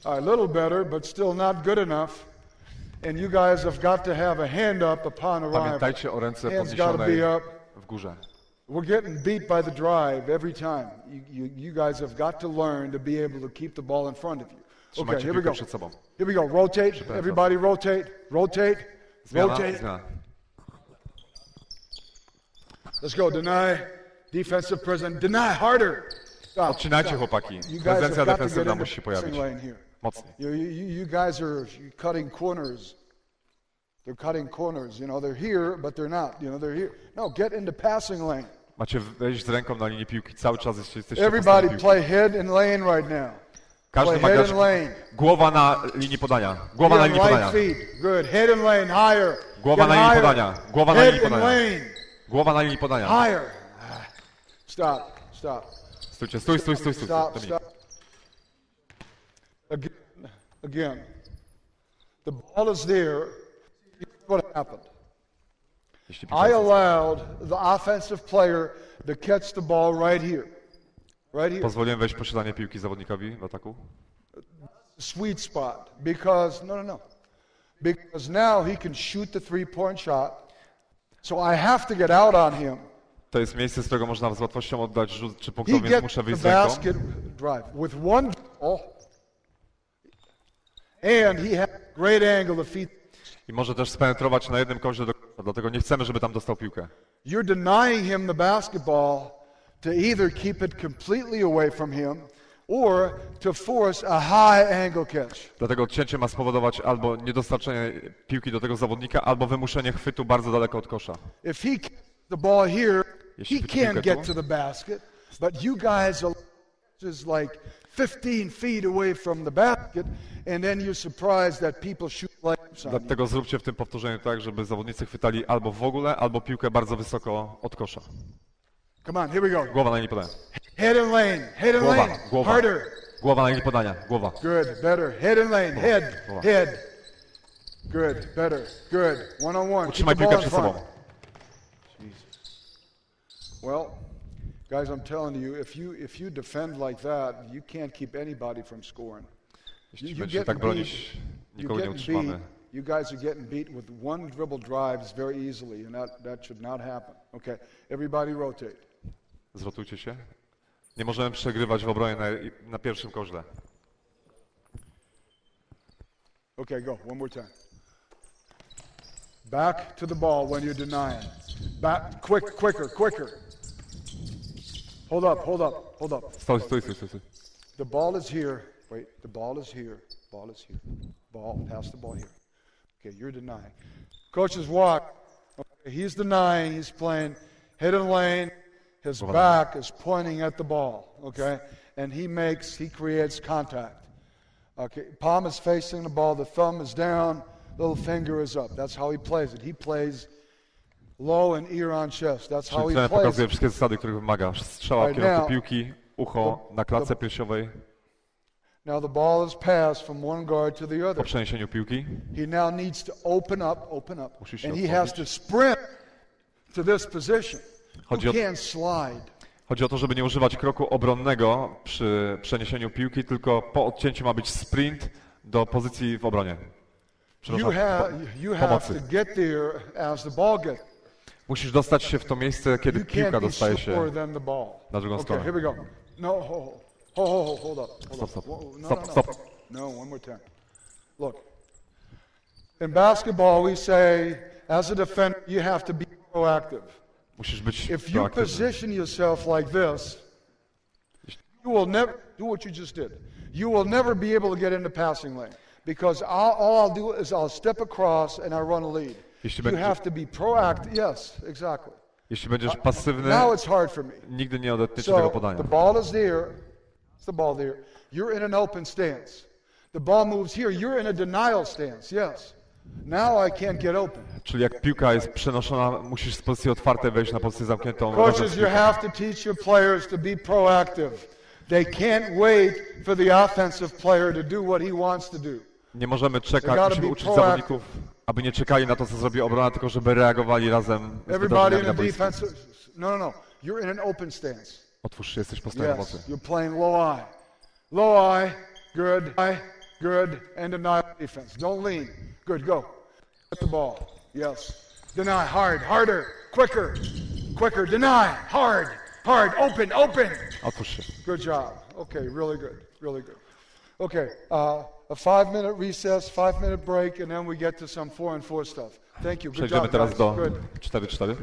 A little better, but still not good enough. And you guys have got to have a hand up upon arrival. Pamiętajcie o ręce Hands got to podniesionej be up. w górze. We're getting beat by the drive every time. You guys have got to learn to be able to keep the ball in front of you. Okay, Trzymajcie here we piłkę go. przed sobą. Here we go. Rotate. Everybody rotate. Zmiana. Let's go. Deny. Defensive prison. Deny harder. Stop. Odcinajcie, chłopaki. You guys Prezencja have got to get defensywna in musi się the pojawić. passing lane here. Mocniej. You guys are cutting corners. They're cutting corners. You know, they're here, but they're not. You know, they're here. No, get into passing lane. Macie wejść z ręką na linię piłki. Cały czas jesteście po Everybody stronie piłki. play head and lane right now. Każdy Play ma head grać and lane. głowa na linii podania. Głowa na Be linii on podania. right feet. Good. Head and lane. Higher. Głowa Get na linii higher. podania. Głowa na Head linii and podania. lane. Głowa na linii podania. Higher. Stop. Stójcie, stój. Stop. Dominik. Again. The ball is there. Here's what happened. Jeśli I piłka jest- allowed the offensive player to catch the ball right here. Right here. Pozwoliłem wejść w posiadanie piłki zawodnikowi w ataku. Sweet spot. Because, no. Because now he can shoot the 3-point shot. So I have to get out on him. To jest miejsce, z którego można z łatwością oddać rzut czy He punktowy, więc gets muszę the wyjść z ręką. basket drive with one dribble, and he has a great angle to feed. I może też spenetrować na jednym kozie do końca, dlatego nie chcemy, żeby tam dostał piłkę. You're denying him the basketball to either keep it completely away from him or to force a high angle catch. Dlatego odcięcie ma spowodować albo niedostarczenie piłki do tego zawodnika, albo wymuszenie chwytu bardzo daleko od kosza. If he catches the ball here, Jeśli he chwyci can piłkę get tu, to the basket, but you guys are is like 15 feet away from the basket, and then you're surprised that people shoot layups on you. Dlatego zróbcie w tym powtórzeniu tak, żeby zawodnicy chwytali albo w ogóle, albo piłkę bardzo wysoko od kosza. Come on, here we go. Głowa na linii podania. Head and lane, head and lane. Głowa. Harder. Głowa na linii podania. Głowa. Good, better. Head and lane, head, Głowa. head. Good, better, good. One on one. Keep Utrzymaj the ball piłkę in przed front. sobą. Well, guys, I'm telling you, if you defend like that, you can't keep anybody from scoring. Jeśli będziecie tak bronić, nikogo nie utrzymamy. You guys are getting beat with one dribble drives very easily, and that should not happen. Okay, everybody rotate. Zrotujcie się. Nie możemy przegrywać w obronie na pierwszym koźle. Okay, go. One more time. Back to the ball when you're denying. Back, quicker. Hold up. Stój. The ball is here. Wait, the ball is here. Pass the ball here. Okay, you're denying. Coach is walk. Okay, he's denying. He's playing head and lane. His back is pointing at the ball. Okay, and he creates contact. Okay, palm is facing the ball. The thumb is down. Little finger is up. That's how he plays it. He plays low and ear on chest. That's how he Trener plays pokazuje it. wszystkie zasady, których wymaga. Strzała w kierunku piłki, ucho na klatce piersiowej. Now the ball is passed from one guard to the Po other. przeniesieniu piłki He now needs to open up, Musi się and he has to sprint to this position. Chodzi You o- can't slide. Chodzi o to, żeby nie używać kroku obronnego przy przeniesieniu piłki, tylko po odcięciu ma być sprint do pozycji w obronie. You have Pomocy. to get there as the ball gets. Musisz dostać się w to miejsce, kiedy You piłka can't be dostaje się slower than the ball. na drugą Okay, stronę. here we go. No, hold up. Stop. No. No, one more time. Look, in basketball we say, as a defender, you have to be proactive. Musisz być If you proaktywny. position yourself like this, you will never do what you just did. You will never be able to get in the passing lane because all I'll do is I'll step across and I run a lead. Jeśli You będzie- have to be proactive. Yes, exactly. Jeśli będziesz pasywny, Now it's hard for me. nigdy nie odetniecie tego So podania. the ball is there. It's the ball there. You're in an open stance. The ball moves here. You're in a denial stance. Yes. Now I can't get open. Czyli jak piłka jest przenoszona, musisz z pozycji otwartej wejść na pozycję zamkniętą. razem Coaches, z you piłką. have to teach your players to be proactive. They can't wait for the offensive player to do what he wants to do. Nie możemy They czekać, gotta musimy be uczyć proactive. zawodników, aby nie czekali na to, co zrobi obrona, tylko żeby reagowali razem z Everybody wydarzeniami in na a boisku. defensive. No. You're in an open stance. Otwórz się, jesteś po stronie mocy. Yes. You're playing low eye. Low eye. Good. And deny defense. Don't lean. Good. Go. Get the ball. Yes. Deny hard. Harder. Quicker. Deny hard. Open. Otwórz się. Good job. Okay, really good. Okay, a 5-minute recess, 5-minute break, and then we get to some 4-on-4 stuff. Thank you. Good Przejdziemy job, teraz guys. do Good. 4-4.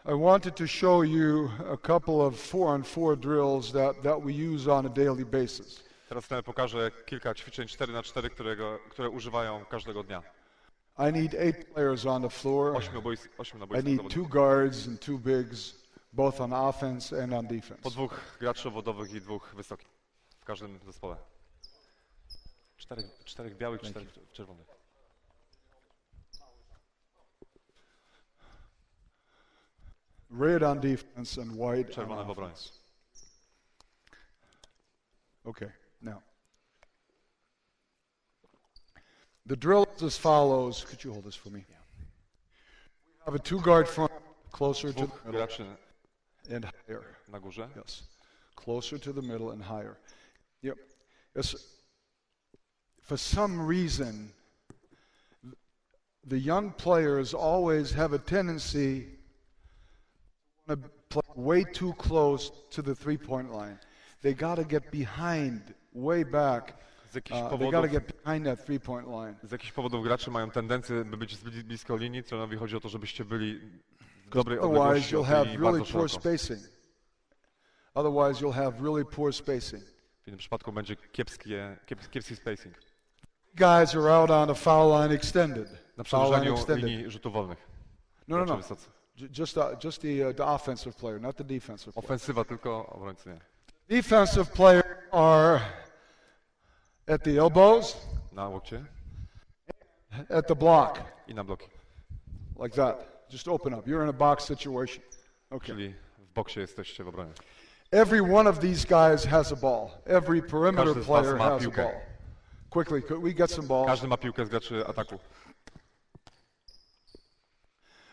I wanted to show you a couple of 4-on-4 drills that we use on a daily basis. Teraz pokażę kilka ćwiczeń 4x4, które używają każdego dnia. I need 8 players on the floor. 8 na I boisku need 2 zawodników. guards and 2 bigs, both on offense and on defense. Po 2 graczy obwodowych i 2 wysokich w każdym zespole. 4 białych, 4 czerwonych. Red on defense and white Czerwone on w obronie. offense. Okay, now. The drill is as follows. Could you hold this for me? We have a 2-guard front, closer to 2 the middle graczy and higher. na górze. Yes, closer to the middle and higher. Yep. For some reason, the young players always have a tendency to play way too close to the three-point line. They got to get behind, way back. Z jakichś They got to powodów, get behind that three-point line. gracze mają tendencję, by być zbyt blisko linii. Trenerowi chodzi o to, żebyście byli w dobrej Otherwise, odległości you'll od have linii really bardzo poor szeroko. spacing. Otherwise, you'll have really poor spacing. W innym przypadku będzie kiepski spacing. Guys are out on the foul line extended. Na Foul line przedłużeniu extended. linii rzutów wolnych. No. Gracze wysocy. Just the offensive player, not the defensive player. Ofensywa tylko, obrońcy nie. Defensive players are at the elbows, Na łokcie at the block, i na bloki. like that. Just open up. You're in a box situation. Okay. Czyli w boksie jesteście w obronie. Every one of these guys has a ball. Every perimeter Każdy z was player ma has a piłkę. ball. Quickly, could we get some balls? Każdy ma piłkę z graczy ataku.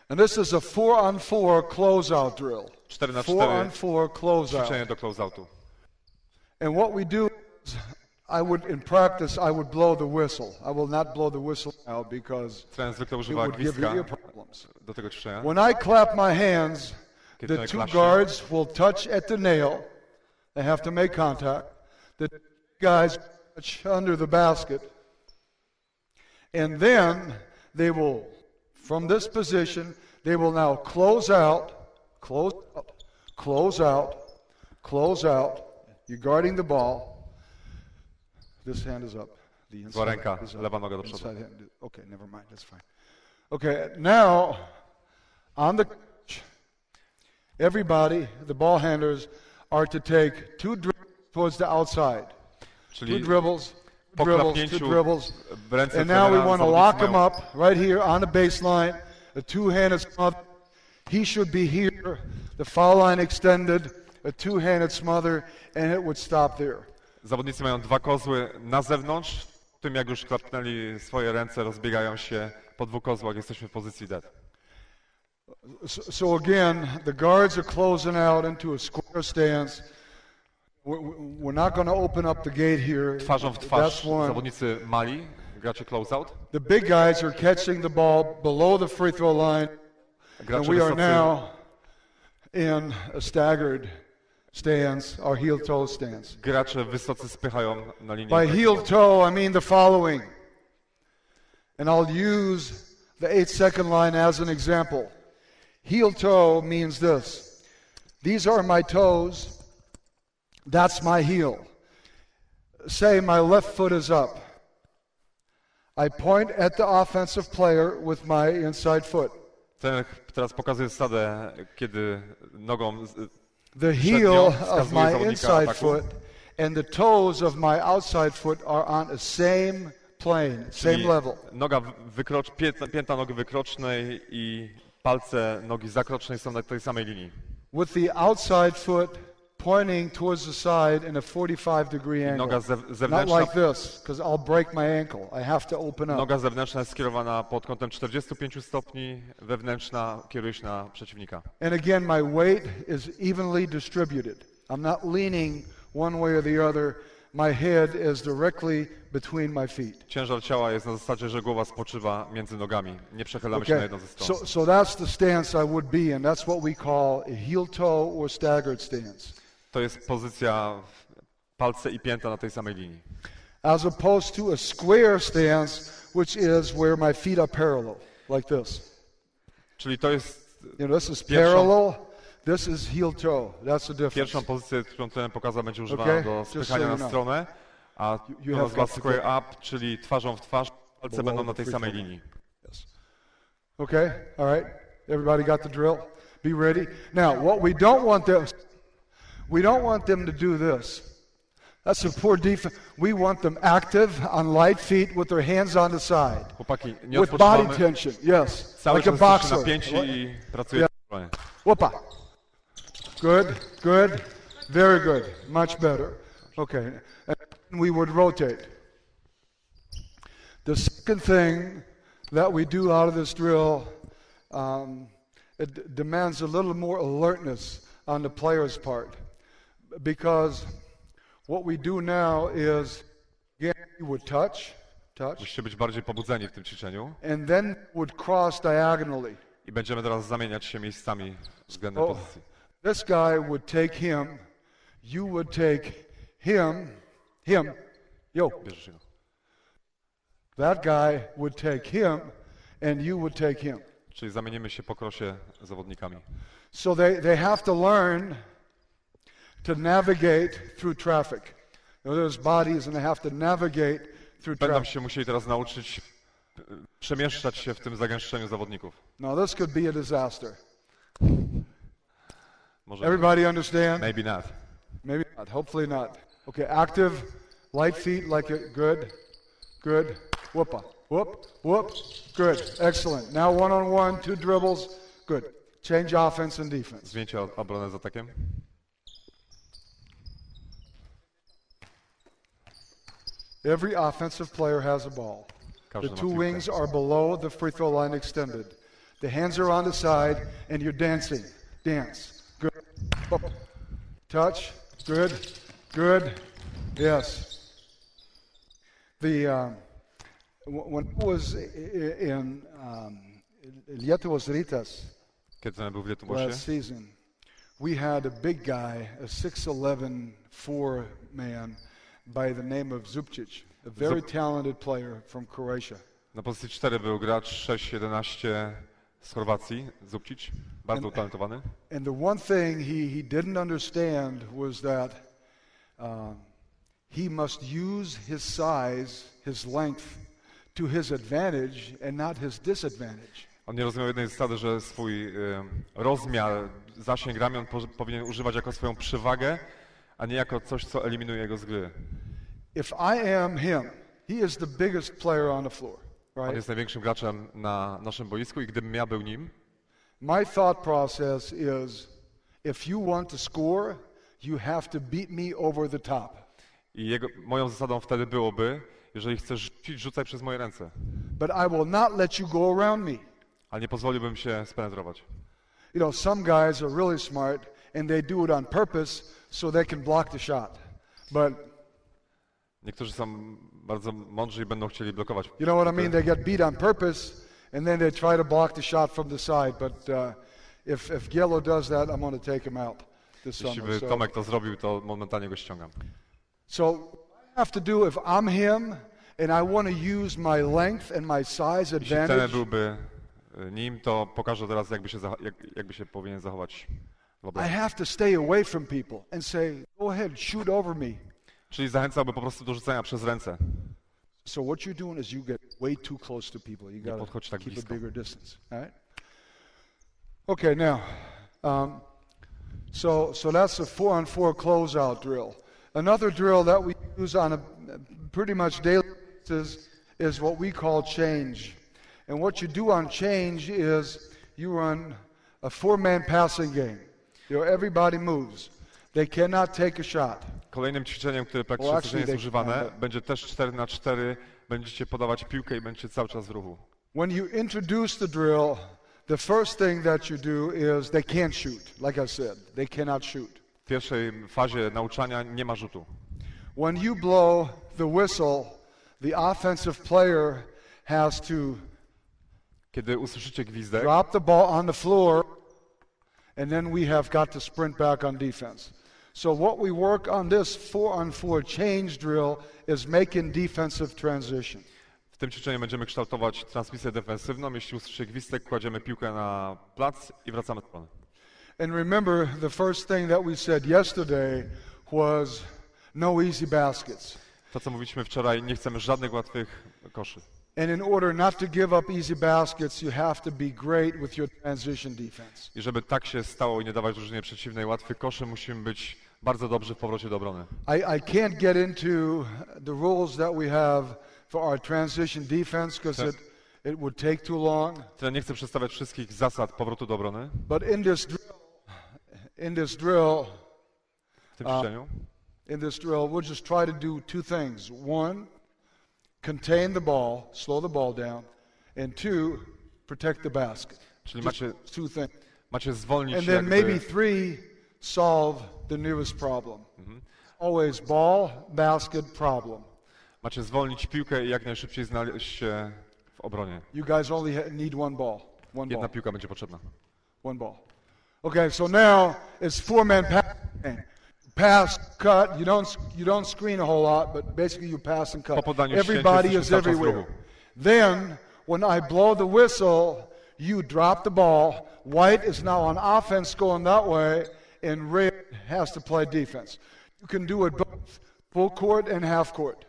And this is a 4-on-4 closeout drill. 4 na 4 4-on-4 closeout. ćwiczenie do closeoutu. And what we do is, in practice, I would blow the whistle. I will not blow the whistle now because Trener zwykle it używa would give you gwizdka ear problems. do tego ćwiczenia. When I clap my hands, Kiedy the trener two klasze, guards will touch at the nail. They have to make contact. The guys touch under the basket. And then they will, from this position, they will now close out, close out, close out, close out. You're guarding the ball. This hand is up. The Zła inside ręka, is up. lewa noga do przodu. Inside hand. Okay, never mind. That's fine. Okay, now on the everybody, the ball handlers, are to take 2 dribbles towards the outside. 2 Czyli dribbles, po dribbles, 2 klapnięciu dribbles. w ręce And now we trenera want to zawodnicy lock him mają- up right here on the baseline. A 2-handed smother. He should be here. The foul line extended. A 2-handed smother, and it would stop there. Zawodnicy mają 2 kozły na zewnątrz. Po tym jak już klapnęli swoje ręce, rozbiegają się po 2 kozłach, jesteśmy w pozycji dead. So again, the guards are closing out into a square stance. We're not going to open up the gate here. Twarzą w twarz That's one. zawodnicy mali, gracze closeout. The big guys are catching the ball below the free throw line, and Gracze we are wysocy now in a staggered stance, our heel-toe stance. Gracze wysocy spychają na linię. By heel-toe, I mean the following. And I'll use the 8-second line as an example. Heel-toe means this. These are my toes. That's my heel. Say my left foot is up. I point at the offensive player with my inside foot. Teraz pokazuję zasadę, kiedy nogą The heel of my inside foot and the toes of my outside foot are on the same plane, same level. Noga pięta nogi wykrocznej i palce nogi zakrocznej są na tej samej linii. With the outside foot pointing towards the side in a 45-degree angle. Noga Not zewnętrzna, like this, because I'll break my ankle. I have to open up. noga zewnętrzna jest skierowana pod kątem 45 stopni, wewnętrzna kieruje się na przeciwnika. And again, my weight is evenly distributed. I'm not leaning one way or the other. My head is directly between my feet. Ciężar ciała jest na zasadzie, że głowa spoczywa między nogami. Nie przechylamy się na Okay, jedną ze stron. so that's the stance I would be in. That's what we call a heel-toe or staggered stance. To jest pozycja palce i pięta na tej samej linii. As opposed to a square stance, which is where my feet are parallel, like this. Czyli to jest You know, this is Pierwszą- parallel, this is heel-toe. That's the difference. pierwszą pozycję, którą trener pokazał, będzie używana Okay, do just so spychania you na know. stronę, a You to have nazywa got to square go up, czyli twarzą w twarz, palce below będą na the tej free samej throw linii. Yes. Okay, all right. Everybody got the drill? Be ready. Now, what we don't want them to do this. That's a poor defense. We want them active on light feet with their hands on the side. Chłopaki, nie With body odpoczywamy, tension, yes. cały Like a czas jesteśmy boxer. napięci i pracujemy w obronie. Whoopa. Good, good, very good, much better. Okay, and we would rotate. The second thing that we do out of this drill, it demands a little more alertness on the player's part, because what we do now is, again, we would touch, Musicie być bardziej pobudzeni w tym ćwiczeniu and then would cross diagonally. i będziemy teraz zamieniać się miejscami względem Oh, pozycji. this guy would take him, you would take him, yo. Bierzesz go. That guy would take him, and you would take him. Czyli zamienimy się po krosie zawodnikami. So they have to learn to navigate through traffic. You know, there's bodies, and they have to navigate through Będą traffic. się musieli teraz nauczyć przemieszczać się w tym zagęszczeniu zawodników. Now, this could be a disaster. Może Everybody understand? maybe not. Maybe not. Hopefully not. Okay, active, light feet like it. Good. Good. Whoopa. Whoop. Whoop. Good. Excellent. Now one-on-one, 2 dribbles. Good. Change offense and defense. Zmieńcie obronę z atakiem. Every offensive player has a ball. Każdy The ma two piłkę. wings are below the free throw line extended. The hands are on the side, and you're dancing. Dance. Good. Up. Touch. Good. Good. Yes. When I was in Lietuvos Rytas Kiedy był w Lietuvosie, last season, we had a big guy, a 6'11", 4-man by the name of Zupcic, a very talented player from Croatia. na pozycji 4 był gracz 6'11" z Chorwacji, Zupcic, bardzo utalentowany. And the one thing he didn't understand was that he must use his size, his length, to his advantage and not his disadvantage. On nie rozumiał jednej zasady, że swój rozmiar, zasięg ramion powinien używać jako swoją przewagę, a nie jako coś, co eliminuje go z gry. If I am him, he is the biggest player on the floor, On right? jest największym graczem na naszym boisku i gdybym ja był nim, My thought process is, if you want to score, you have to beat me over the top. i moją zasadą wtedy byłoby, jeżeli chcesz rzucić, rzucaj przez moje ręce, But I will not let you go around me. ale nie pozwoliłbym się spenetrować. You know, some guys are really smart and they do it on purpose so they can block the shot. But Niektórzy są bardzo mądrzy i będą chcieli blokować. you know what I mean? They get beat on purpose and then they try to block the shot from the side. But if Gielo does that, I'm going to take him out this Jeśli summer. by Tomek to zrobił, to momentalnie go ściągam. So what I have to do if I'm him and I want to use my length and my size Jeśli ten advantage, byłby nim, to pokażę teraz, jakby się powinien zachować w I obronie. have to stay away from people and say, go ahead, shoot over me. Czyli zachęcałby po prostu do rzucania przez ręce. So what you're doing is you get way too close to people. You got podchodź to tak keep a blisko. bigger distance. All right? Okay, now, so that's a 4-on-4 closeout drill. Another drill that we use on a pretty much daily basis is what we call change. And what you do on change is you run a 4-man passing game. You know, everybody moves. They cannot take a shot. Kolejnym ćwiczeniem, które praktycznie Well, codziennie jest actually, używane, będzie też 4x4, będziecie podawać piłkę i będziecie cały czas w ruchu. When you introduce the drill, the first thing that you do is they can't shoot. Like I said, they cannot shoot. W pierwszej fazie nauczania nie ma rzutu. When you blow the whistle, the offensive player has to Kiedy usłyszycie gwizdek, drop the ball on the floor, and then we have got to sprint back on defense. So what we work on this 4-on-4 change drill is making defensive transition. w tym ćwiczeniu będziemy kształtować transmisję defensywną. Jeśli usłyszycie gwizdek, kładziemy piłkę na plac i wracamy do strony. And remember, the first thing that we said yesterday was no easy baskets. To, co mówiliśmy wczoraj, nie chcemy żadnych łatwych koszy. And in order not to give up easy baskets, you have to be great with your transition defense. I żeby tak się stało i nie dawać drużynie przeciwnej łatwych koszy, musimy być bardzo dobrzy w powrocie do obrony. I can't get into the rules that we have for our transition defense because it would take too long. Trener nie chcę przedstawiać wszystkich zasad powrotu do obrony But in this drill, we'll just try to do 2 things. 1, contain the ball, slow the ball down, and 2, protect the basket. Czyli Just macie, 2 things. macie zwolnić And then jakby, maybe 3, solve the newest problem. Always ball, basket, problem. macie zwolnić piłkę i jak najszybciej znaleźć się w obronie. You guys only need 1 ball. Jedna piłka będzie potrzebna. 1 ball. Okay, so now it's 4-man passing. Pass, cut. You don't screen a whole lot, but basically you pass and cut. Po podaniu Everybody ścięciu is jesteśmy cały czas w everywhere. ruchu. Then, when I blow the whistle, you drop the ball. White is now on offense going that way, and red has to play defense. You can do it both, full court and half court.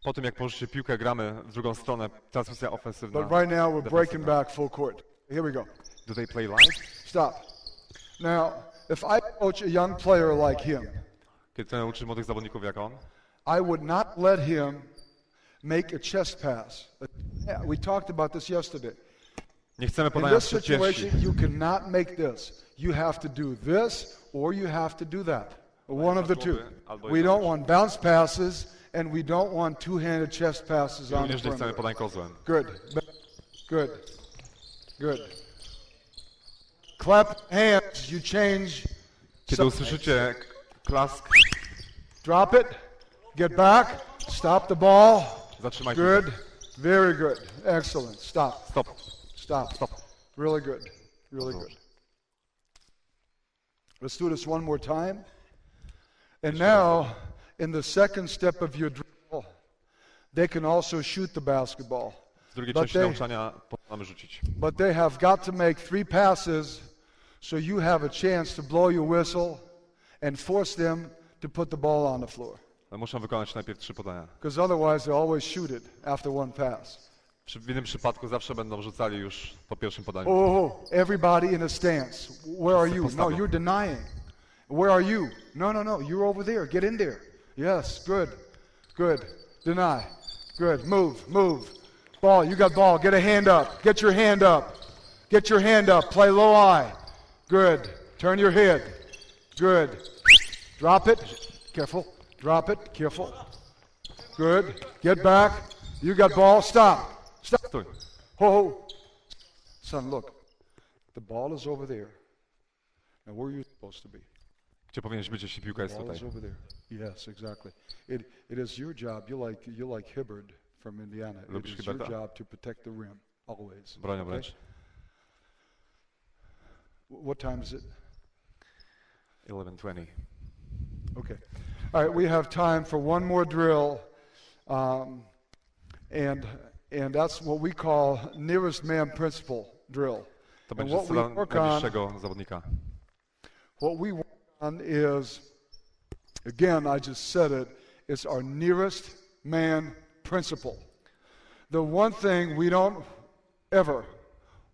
Po tym, jak położycie piłkę, gramy w drugą stronę, transmisja ofensywna. But right now we're breaking back full court. Here we go. Do they play live? Stop. Now, if I coach a young player like him, Kiedy trener uczy młodych zawodników jak on, I would not let him make a chest pass. We talked about this yesterday. nie chcemy In podania this przed piersi. situation, you cannot make this. You have to do this or you have to do that. One of the two. We don't want bounce passes and we don't want two-handed chest passes on the Również nie chcemy perimeter. podań kozłem. Good. Good. Good. Clap hands. You change. Kiedy usłyszycie klask, Drop it. Get back. Stop the ball. zatrzymajcie Good. się. Very good. Excellent. Stop. Stop. Stop. Stop. Really good. Really good. Let's do this one more time. And now, in the second step of your drill, they can also shoot the basketball. W drugiej But części they- nauczania mamy rzucić. But they have got to make 3 passes so you have a chance to blow your whistle and force them to put the ball on the floor. Ale muszą wykonać najpierw 3 podania. Because otherwise, they always shoot it after one pass. W innym przypadku zawsze będą rzucali już po pierwszym podaniu. Oh, everybody in a stance. Where are you? No, you're denying. Where are you? No, no, no. You're over there. Get in there. Yes, good. Good. Deny. Good. Move, move. Ball. You got ball. Get a hand up. Get your hand up. Get your hand up. Play low eye. Good. Turn your head. Good. Drop it. Careful. Drop it. Careful. Good. Get back. You got ball. Stop. Stop. Stój. Ho, ho. Son, look. The ball is over there. Now, where are you supposed to be? Gdzie powinieneś być, jeśli piłka jest Ball is tutaj? over there. Yes, exactly. It is your job. You're like Hibbard from Indiana. It Lubisz is your Hibberta? job to protect the rim always. Bronią okay? wręcz. What time is it? 11:20. Okay. All right. We have time for one more drill, and that's what we call nearest man principle drill. To And będzie what we strona work on. najbliższego zawodnika. What we work on is, again, I just said it, it's our nearest man principle. The one thing we don't ever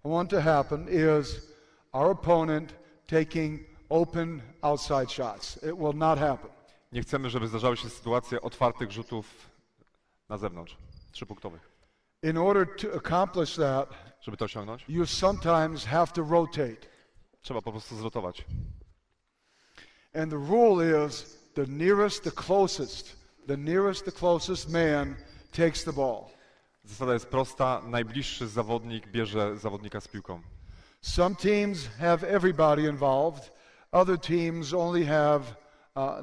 want to happen is our opponent taking open outside shots. It will not happen. Nie chcemy, żeby zdarzały się sytuacje otwartych rzutów na zewnątrz, 3-punktowych. In order to accomplish that, Żeby to osiągnąć, you sometimes have to rotate. trzeba po prostu zrotować. And the rule is the nearest, the closest man takes the ball. Zasada jest prosta, najbliższy zawodnik bierze zawodnika z piłką. Some teams have everybody involved. Other teams only have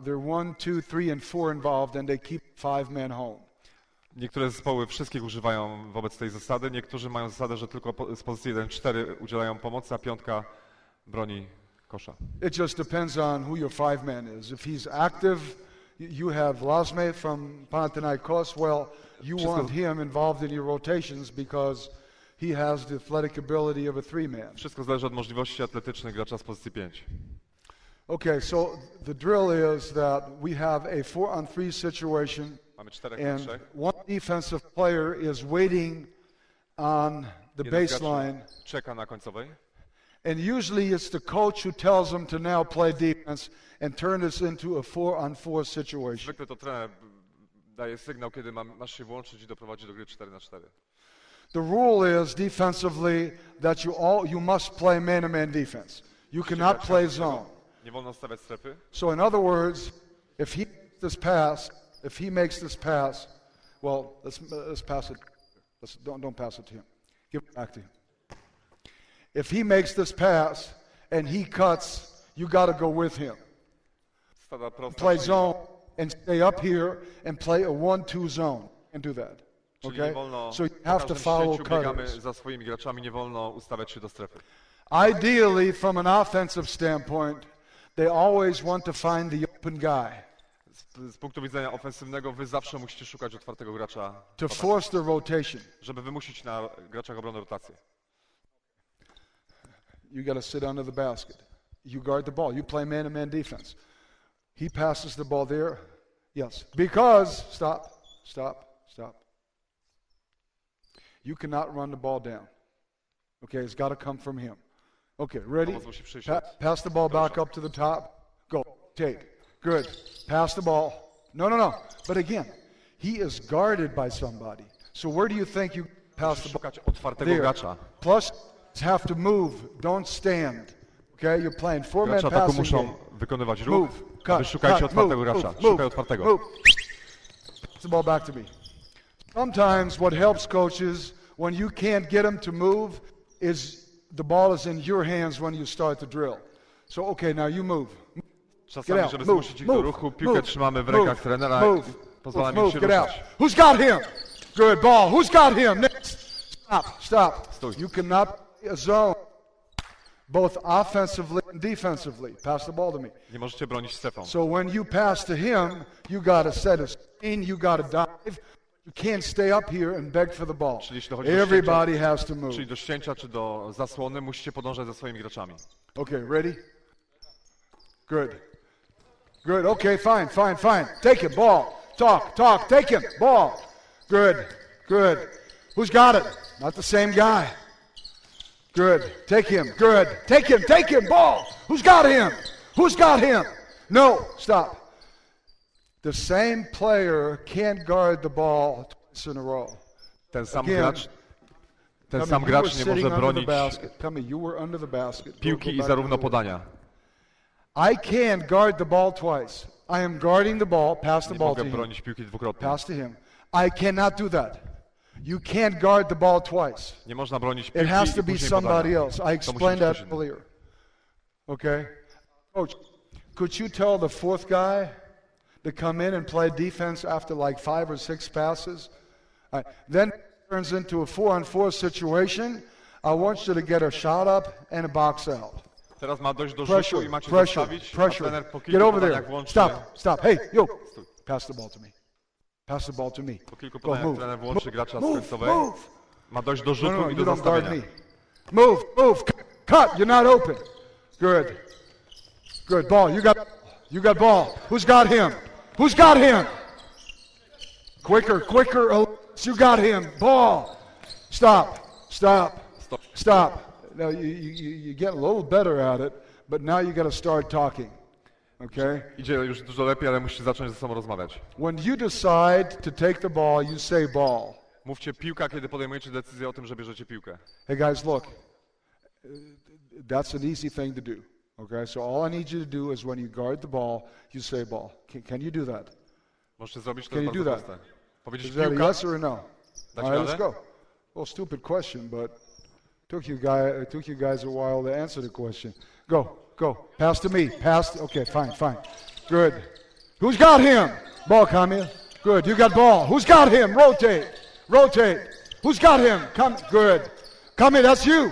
their 1, 2, 3, and 4 involved, and they keep 5 men home. Niektóre zespoły wszystkich używają wobec tej zasady, niektórzy mają zasadę, że tylko z pozycji 1-4 udzielają pomocy, a 5 broni kosza. It just depends on who your 5 man is. If he's active, you have Lasme from Panathinaikos. Well, you want him involved in your rotations because he has the athletic ability of a 3 man. Wszystko zależy od możliwości atletycznych gracza z pozycji 5. Okay, so the drill is that we have a 4-on-3 situation. Mamy 4 na And 3. one defensive player is waiting on the baseline. Czeka na końcowej. And usually it's the coach who tells them to now play defense and turn this into a 4-on-4 situation. Zwykle to trener daje sygnał, kiedy masz się włączyć i doprowadzić do gry 4-4. The rule is defensively that you must play man-to-man defense. You cannot play zone. Nie wolno stawiać strefy. So in other words, if he makes this pass, well, let's pass it. Don't pass it to him. Give it back to him. If he makes this pass and he cuts, you got to go with him. Zasada prosta. Play zone and stay up here and play a 1-2 zone and do that. Czyli nie Okay? wolno, So you po have to każdym follow ścięciu biegamy cutters. za swoimi graczami, nie wolno ustawiać się do strefy. Ideally, from an offensive standpoint, they always want to find the open guy Z punktu widzenia ofensywnego wy zawsze musicie szukać otwartego gracza, to force the rotation. żeby wymusić na graczach obrony rotację. You got to sit under the basket. You guard the ball. You play man-to-man defense. He passes the ball there. Yes. Because, stop. You cannot run the ball down. Okay, it's got to come from him. Okay, ready? Pomoc musi przyjść Pass the ball back up to the top. Go. Take. Good. Pass the ball. No. But again, he is guarded by somebody. So where do you think you pass the ball? Szukać otwartego There. gracza. Plus, have to move. Don't stand. Okay? You're playing four-man Gracze ataku passing muszą game. wykonywać ruch, Move. a wy szukajcie otwartego gracza. Szukaj otwartego. Move. Pass the ball back to me. Sometimes what helps coaches when you can't get them to move is the ball is in your hands when you start the drill. So okay, now you move. Czasami, out. żeby Move. zmusić ich do Move. ruchu, piłkę Move. trzymamy w Move. rękach trenera Move. i pozwalamy Move. im się Get out. ruszać. Who's got him? Good ball. Who's got him? Next. Stop. Stój. You cannot play a zone, both offensively and defensively. Pass the ball to me. Nie możecie bronić strefą. So when you pass to him, you got to set a screen, you got to dive. You can't stay up here and beg for the ball. Czyli jeśli chodzi o Everybody has to move. Czyli do ścięcia czy do zasłony musicie podążać za swoimi graczami. Okay, ready? Good. Okay, fine. Take it, ball. Talk. Take him, ball. Good. Who's got it? Not the same guy. Good. Take him. Good. Take him, ball. Who's got him? No, stop. The same player can't guard the ball twice in a row. Ten sam Again, gracz nie może bronić you were under the basket. piłki i zarówno podania. I can't guard the ball twice. I am guarding the ball, pass the Nie ball to mogę him. bronić piłki dwukrotnie. Pass to him. I cannot do that. You can't guard the ball twice. Nie można bronić It piłki has i to be później somebody podania. else. I To musi być explained ktoś that inny. earlier. Okay? Coach, could you tell the fourth guy to come in and play defense after like 5 or 6 passes? Then it turns into a 4-on-4 situation. I want you to get a shot up and a box out. Teraz ma dojść do rzutu i macie zostawić, a Pressure. trener po Get kilku over podaniach there. włącznie. Stop. Hey, yo. Pass the ball to me. Pass the ball to me. Po kilku Go, podaniach move. trener włączy gracza z Move. końcowej. Move. Ma dojść do rzutu No, i you do don't guard zastawienia. me. Move. Cut. You're not open. Good. Ball. You got ball. Who's got him? Quicker. You got him. Ball. Stop. Now you get a little better at it, but now you got to start talking. Okay? Idzie już dużo lepiej, ale musicie zacząć ze sobą rozmawiać. When you decide to take the ball, you say ball. Mówcie piłka, kiedy podejmujecie decyzję o tym, że bierzecie piłkę. Hey guys, look. That's an easy thing to do. Okay? So all I need you to do is when you guard the ball, you say ball. Can you do that? Możecie zrobić to Can you bardzo do that? proste. Powiedzieć Is that a piłka, yes or a no? Dacie All right, let's radę? go. Well, stupid question, but it took you guys a while to answer the question. Go. Pass to me. Okay, fine. Good. Who's got him? Ball, come here. Good. You got ball. Who's got him? Rotate. Who's got him? Good. Come here. That's you.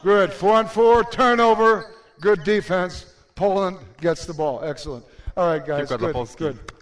Good. 4-on-4. Turnover. Good defense. Poland gets the ball. Excellent. All right, guys. Piłka dla Good. Polski. Good.